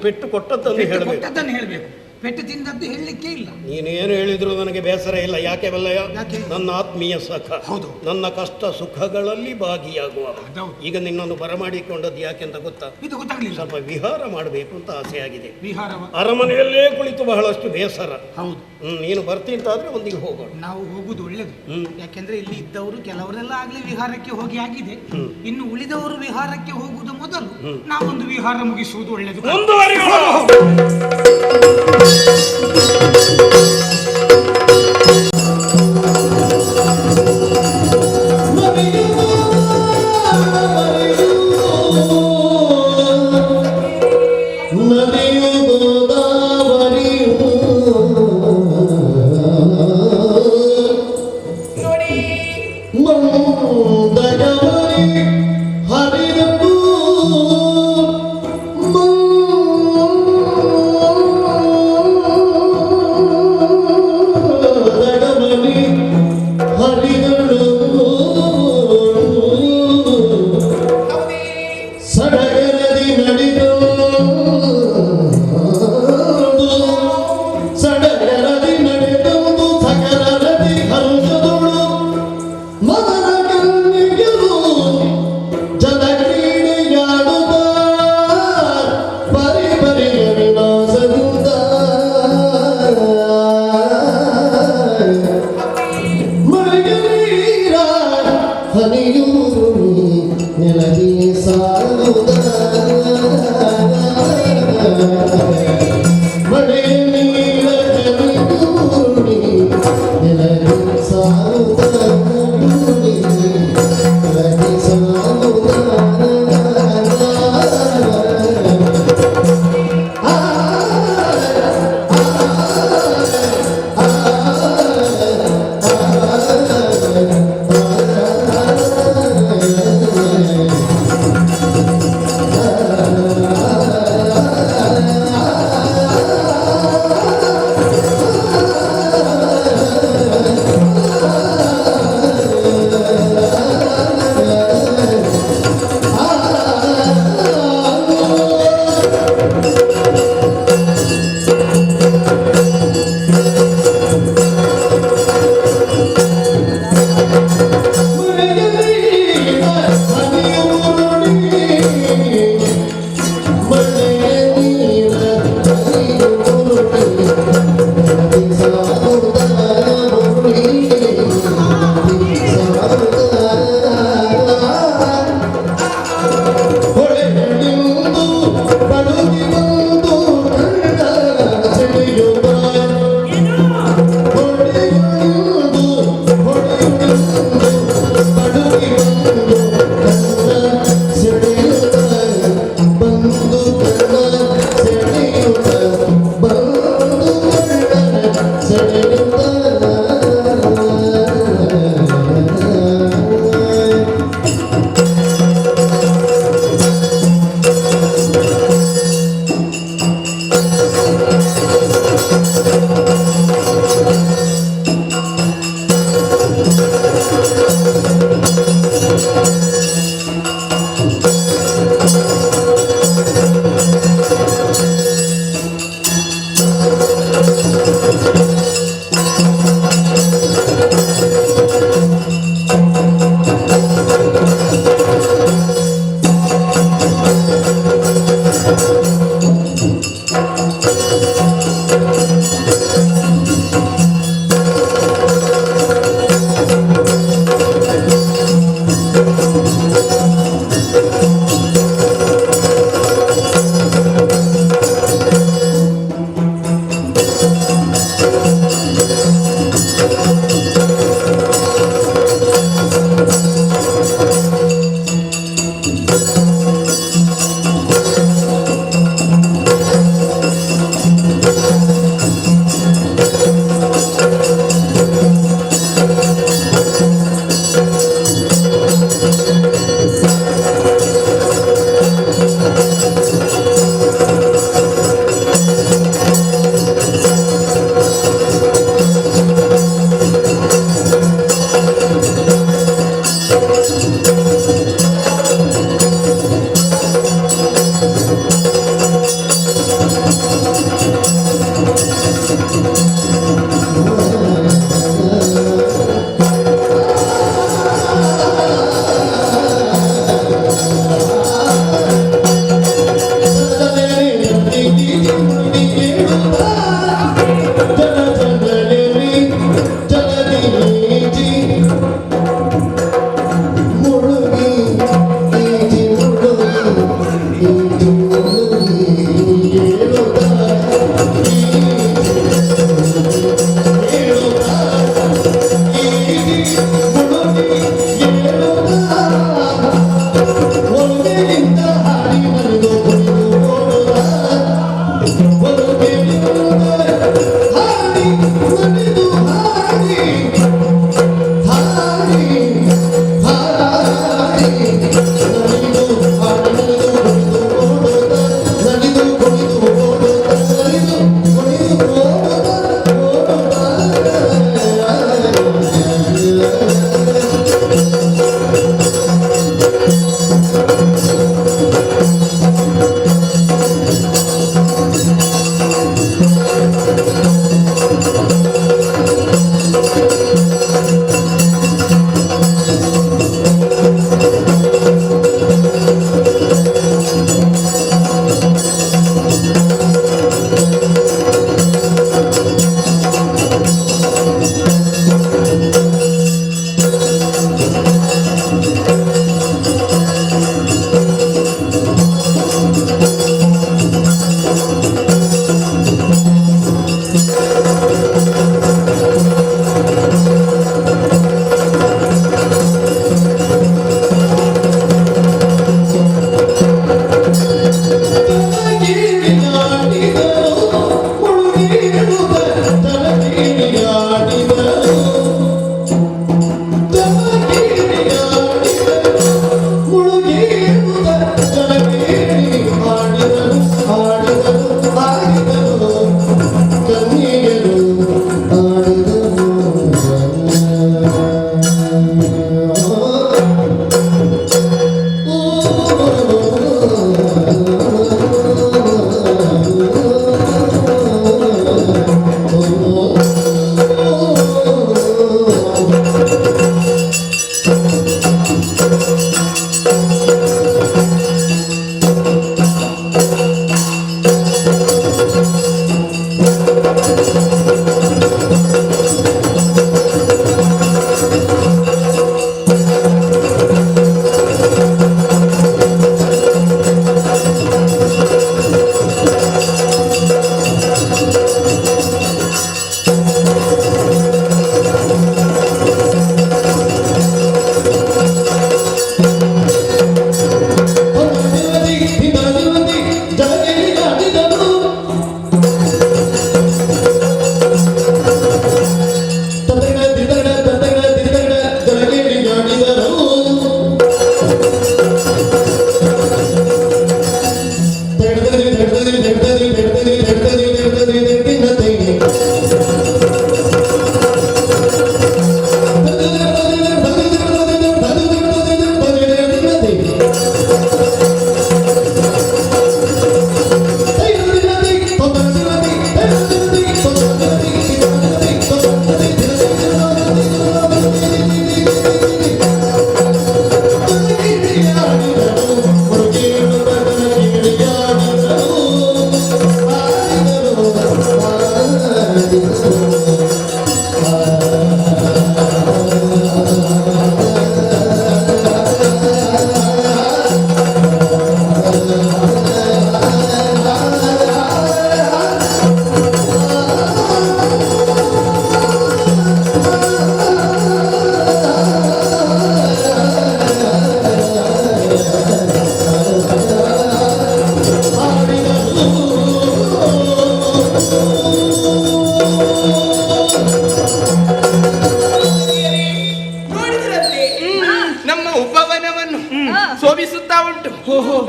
ಪೆಟ್ಟು ಕೊಟ್ಟದ್ದನ್ನು ಹೇಳಬೇಕು. ಕೊಟ್ಟದ್ದನ್ನು ಹೇಳಬೇಕು. ಪೆಟ್ಟು ತಿಂದದ್ದು ಹೇಳಲಿಕ್ಕೆ ಇಲ್ಲ. ನೀನು ಏನು ಹೇಳಿದ್ರು ನನಗೆ ಬೇಸರ ಇಲ್ಲ. ಯಾಕೆ ಬಲ್ಲಯ್ಯ? ಯಾಕೆ? ನನ್ನ ಆತ್ಮೀಯ ಸಖ, ಹೌದು. ನನ್ನ ಕಷ್ಟ ಸುಖಗಳಲ್ಲಿ ಭಾಗಿಯಾಗುವ. ಹೌದು. ಈಗ ನಿನ್ನನ್ನು ಬರಮಾಡಿಕೊಂಡದ್ದು ಯಾಕೆಂತ ಗೊತ್ತಾ? ಇದು ಗೊತ್ತಾಗ್ಲಿಲ್ಲ. ಸ್ವಲ್ಪ ವಿಹಾರ ಮಾಡಬೇಕು ಅಂತ ಆಸೆ ಆಗಿದೆ. ವಿಹಾರವ? ಅರಮನೆಯಲ್ಲೇ ಕುಳಿತು ಬಹಳಷ್ಟು ಬೇಸರ. ಹೌದು. ನೀನು ಬರ್ತೀಂತಾದ್ರೆ ಒಂದಿಗೆ ಹೋಗೋಣ. ನಾವು ಹೋಗುದು ಒಳ್ಳೇದು. ಯಾಕೆಂದ್ರೆ ಇಲ್ಲಿ ಇದ್ದವರು ಕೆಲವರೆಲ್ಲ ಆಗ್ಲೇ ವಿಹಾರಕ್ಕೆ ಹೋಗಿ ಆಗಿದೆ. ಇನ್ನು ಉಳಿದವರು ವಿಹಾರಕ್ಕೆ ಹೋಗುವುದು ಮೊದಲು ನಾವೊಂದು ವಿಹಾರ ಮುಗಿಸುವುದು ಒಳ್ಳೇದು. ನದಿಯು ಗೋದಾವರಿಯು ಮಂದಗವರಿ ಹರಿದು ಮಂದಗವರಿ ಹರಿದಳು ಸಡಗರದಿ ನಡೆದು ಸಡಗರದಿ ನಡೆದು ಸಕಲರದಿ ಹರಿದಳು ಮದನ ಕಣ್ಣಿಗೆರು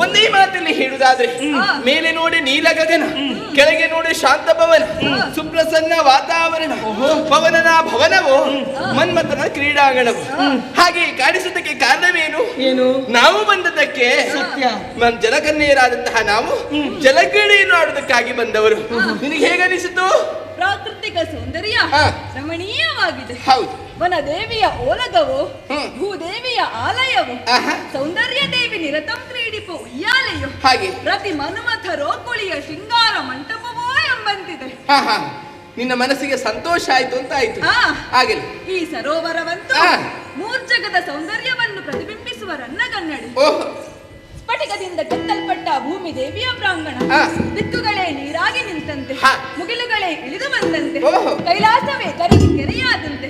ಒಂದೇ ಮಾತಲ್ಲಿ ಹೇಳುವುದಾದ್ರೆ ಮೇಲೆ ನೋಡಿ ನೀಲ ಗಗನ, ಕೆಳಗೆ ನೋಡಿ ಶಾಂತ ಭವನ, ಸುಪ್ರಸನ್ನ ವಾತಾವರಣ, ಪವನನ ಭವನವು ಮನ್ಮಥನ ಕ್ರೀಡಾಂಗಣವು ಹಾಗೆ ಕಾಣಿಸುವುದಕ್ಕೆ ಕಾರಣವೇನು? ಏನು? ನಾವು ಬಂದದ್ದಕ್ಕೆ ಸತ್ಯ. ಜಲಕನ್ಯರಾದಂತಹ ನಾವು ಜಲಕ್ರೀಡೆಯನ್ನು ಆಡುವುದಕ್ಕಾಗಿ ಬಂದವರು. ನಿನಗೆ ಹೇಗನಿಸಿತು? ಪ್ರಾಕೃತಿಕ ಸೌಂದರ್ಯ ರಮಣೀಯವಾಗಿದೆ. ಹೌದು. ವನದೇವಿಯ ಓಲಗವು, ಭೂದೇವಿಯ ಆಲಯವು, ಆಹಾ. ಸೌಂದರ್ಯ ದೇವಿ ನಿರತಂ ಕ್ರೀಡಿಪು ಉಯ್ಯಾಲೆಯು, ಹಾಗೆ ಪ್ರತಿ ಮನ್ಮಥ ರೋಕುಳಿಯ ಶೃಂಗಾರ ಮಂಟಪವೋ ಎಂಬಂತಿದೆ. ಹಾ ಹಾ, ನಿನ್ನ ಮನಸ್ಸಿಗೆ ಸಂತೋಷ ಆಯ್ತು ಅಂತ ಆಯ್ತು. ಆ, ಆಗಲಿ. ಈ ಸರೋವರವಂತೂ ಆ. ಮೂರ್ಜಗದ ಸೌಂದರ್ಯವನ್ನು ಪ್ರತಿಬಿಂಬಿಸುವ ರನ್ನಗನ್ನಡಿ. ಓಹೋ. ಸ್ಫಟಿಕದಿಂದ ಕೆತ್ತಲ್ಪಟ್ಟ ಭೂಮಿ ದೇವಿಯ ಪ್ರಾಂಗಣ, ಆ. ದಿಕ್ಕುಗಳೇ ನೀರಾಗಿ ನಿಂತಂತೆ, ಹಾ. ಮುಗಿಲುಗಳೇ ಇಳಿದು ಬಂದಂತೆ, ಓಹೋ. ಕೈಲಾಸವೇ ಕರಗಿ ಕೆರೆಯಾದಂತೆ,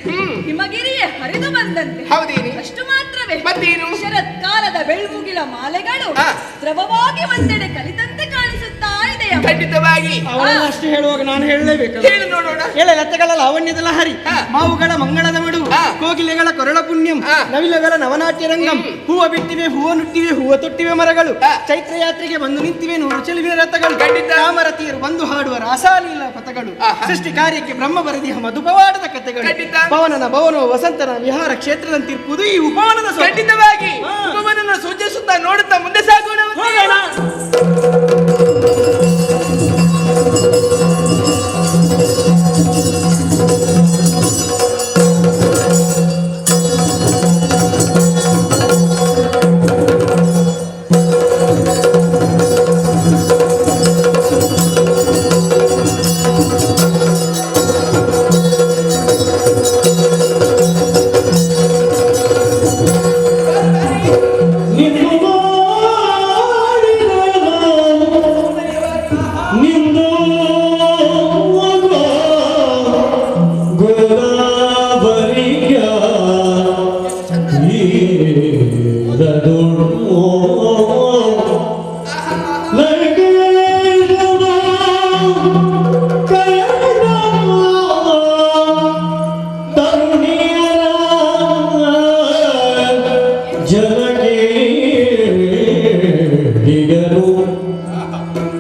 ಹಿಮಗಿರಿಯೇ ಹರಿದು ಬಂದಂತೆ. ಹೌದೇನಿ? ಅಷ್ಟು ಮಾತ್ರವೇ ಮತ್ತೇನು? ಶರತ್ಕಾಲದ ಬೆಳ್ಮುಗಿಲ ಮಾಲೆಗಳು ಆ. ದ್ರವವಾಗಿ ಒಂದೆಡೆ ಕಲಿತಂತೆ ಕಾಣಿಸುತ್ತಾ ಇದೆ. ಖಂಡಿತವಾಗಿ. ಅವಳೆಲ್ಲ ಅಷ್ಟು ಹೇಳುವಾಗ ನಾನು ಹೇಳಲೇಬೇಕು. ಹೇಳು ನೋಡೋಣ. ಹೇಳ ಲತೆಗಳ ಲಾವಣ್ಯದ ಲಹರಿ, ಹಾ. ಮಾವುಗಳ ಮಂಗಳದ ಮಡು, ಹಾ. ಕೋಗಿಲೆಗಳ ಕೊರಳ ಪುಣ್ಯಂ, ಹಾ. ನವಿಲಗಳ ನವನಾಟ್ಯ ರಂಗಂ, ಹೂವ ಬಿಟ್ಟಿವೆ, ಹೂವ ನುಟ್ಟಿವೆ, ಹೂವ ತೊಟ್ಟಿವೆ ಮರಗಳು, ಹಾ. ಚೈತ್ರ ಯಾತ್ರೆಗೆ ಬಂದು ನಿಂತಿವೆ ನೂರು ಚೆಲುವಿನ ರಥಗಳು, ಖಂಡಿತ. ಕಾಮರತಿಯರು ಬಂದು ಹಾಡುವ ರಾಸಾಲೀಲ ಪಥಗಳು, ಆಹಾ. ಸೃಷ್ಟಿ ಕಾರ್ಯಕ್ಕೆ ಬ್ರಹ್ಮ ಬರದಿಹ ಮಧುಪವಾಡದ ಕಥೆಗಳು, ಖಂಡಿತ. ಪವನನ ಭವನೋ ವಸಂತನ ವಿಹಾರ ಕ್ಷೇತ್ರದಂತಿರುವುದು ಈ ಉಪವನದ ಸೊಬಗು. ಖಂಡಿತವಾಗಿ. ಹಾ. ಉಪವನನ ಸೂಚಿಸುತ್ತಾ ನೋಡುತ್ತಾ ಮುಂದೆ ಸಾಗೋಣ. ಹೋಗೋಣ.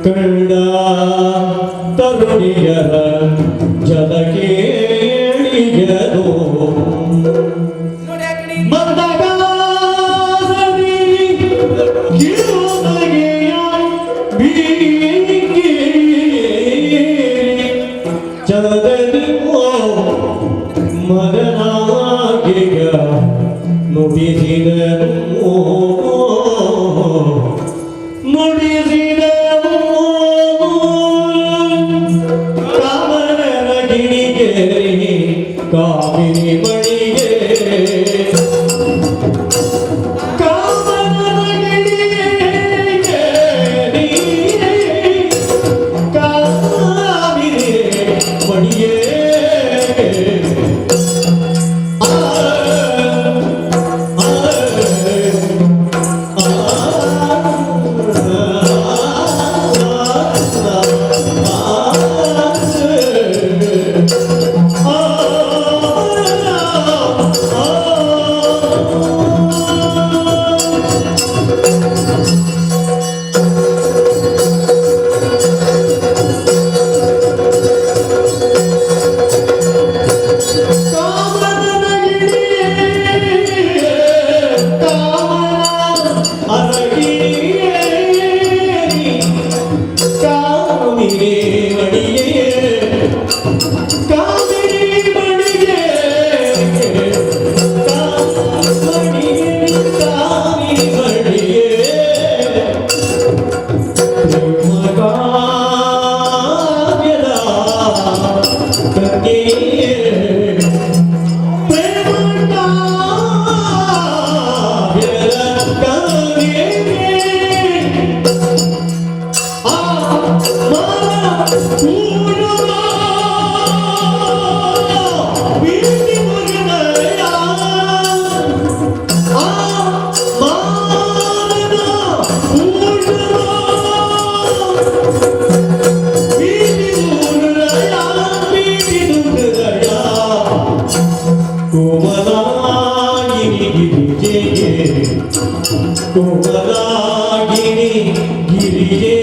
ಕಂಡ ತರುಣಿಯರ ಜಲಕೇಳಿಗರು ನೋಡಿ ಆ ಕಡೆ. ಮಂದಗಾರದಿ ಕಿರುನಗೆಯ ಬೀಗಿ ಚಲದಲ್ಲಿ ಮಗನಾಗಿಗ ನುಡಿಸಿದನು ಕಾಮನ ಗಿಣಿಗೆ ಕಾಮಿನಿ ಮಣಿಗೆ ಕಾಮನ ಗಿಣಿಗೆ ಕಾಮಿನಿ ಮಣಿಗೆ ಕೋಮಲಾಯಿನಿ ಗಿರಿಜೆಗೆ ಕೋಮಲಾಗಿನಿ ಗಿರಿಯೇ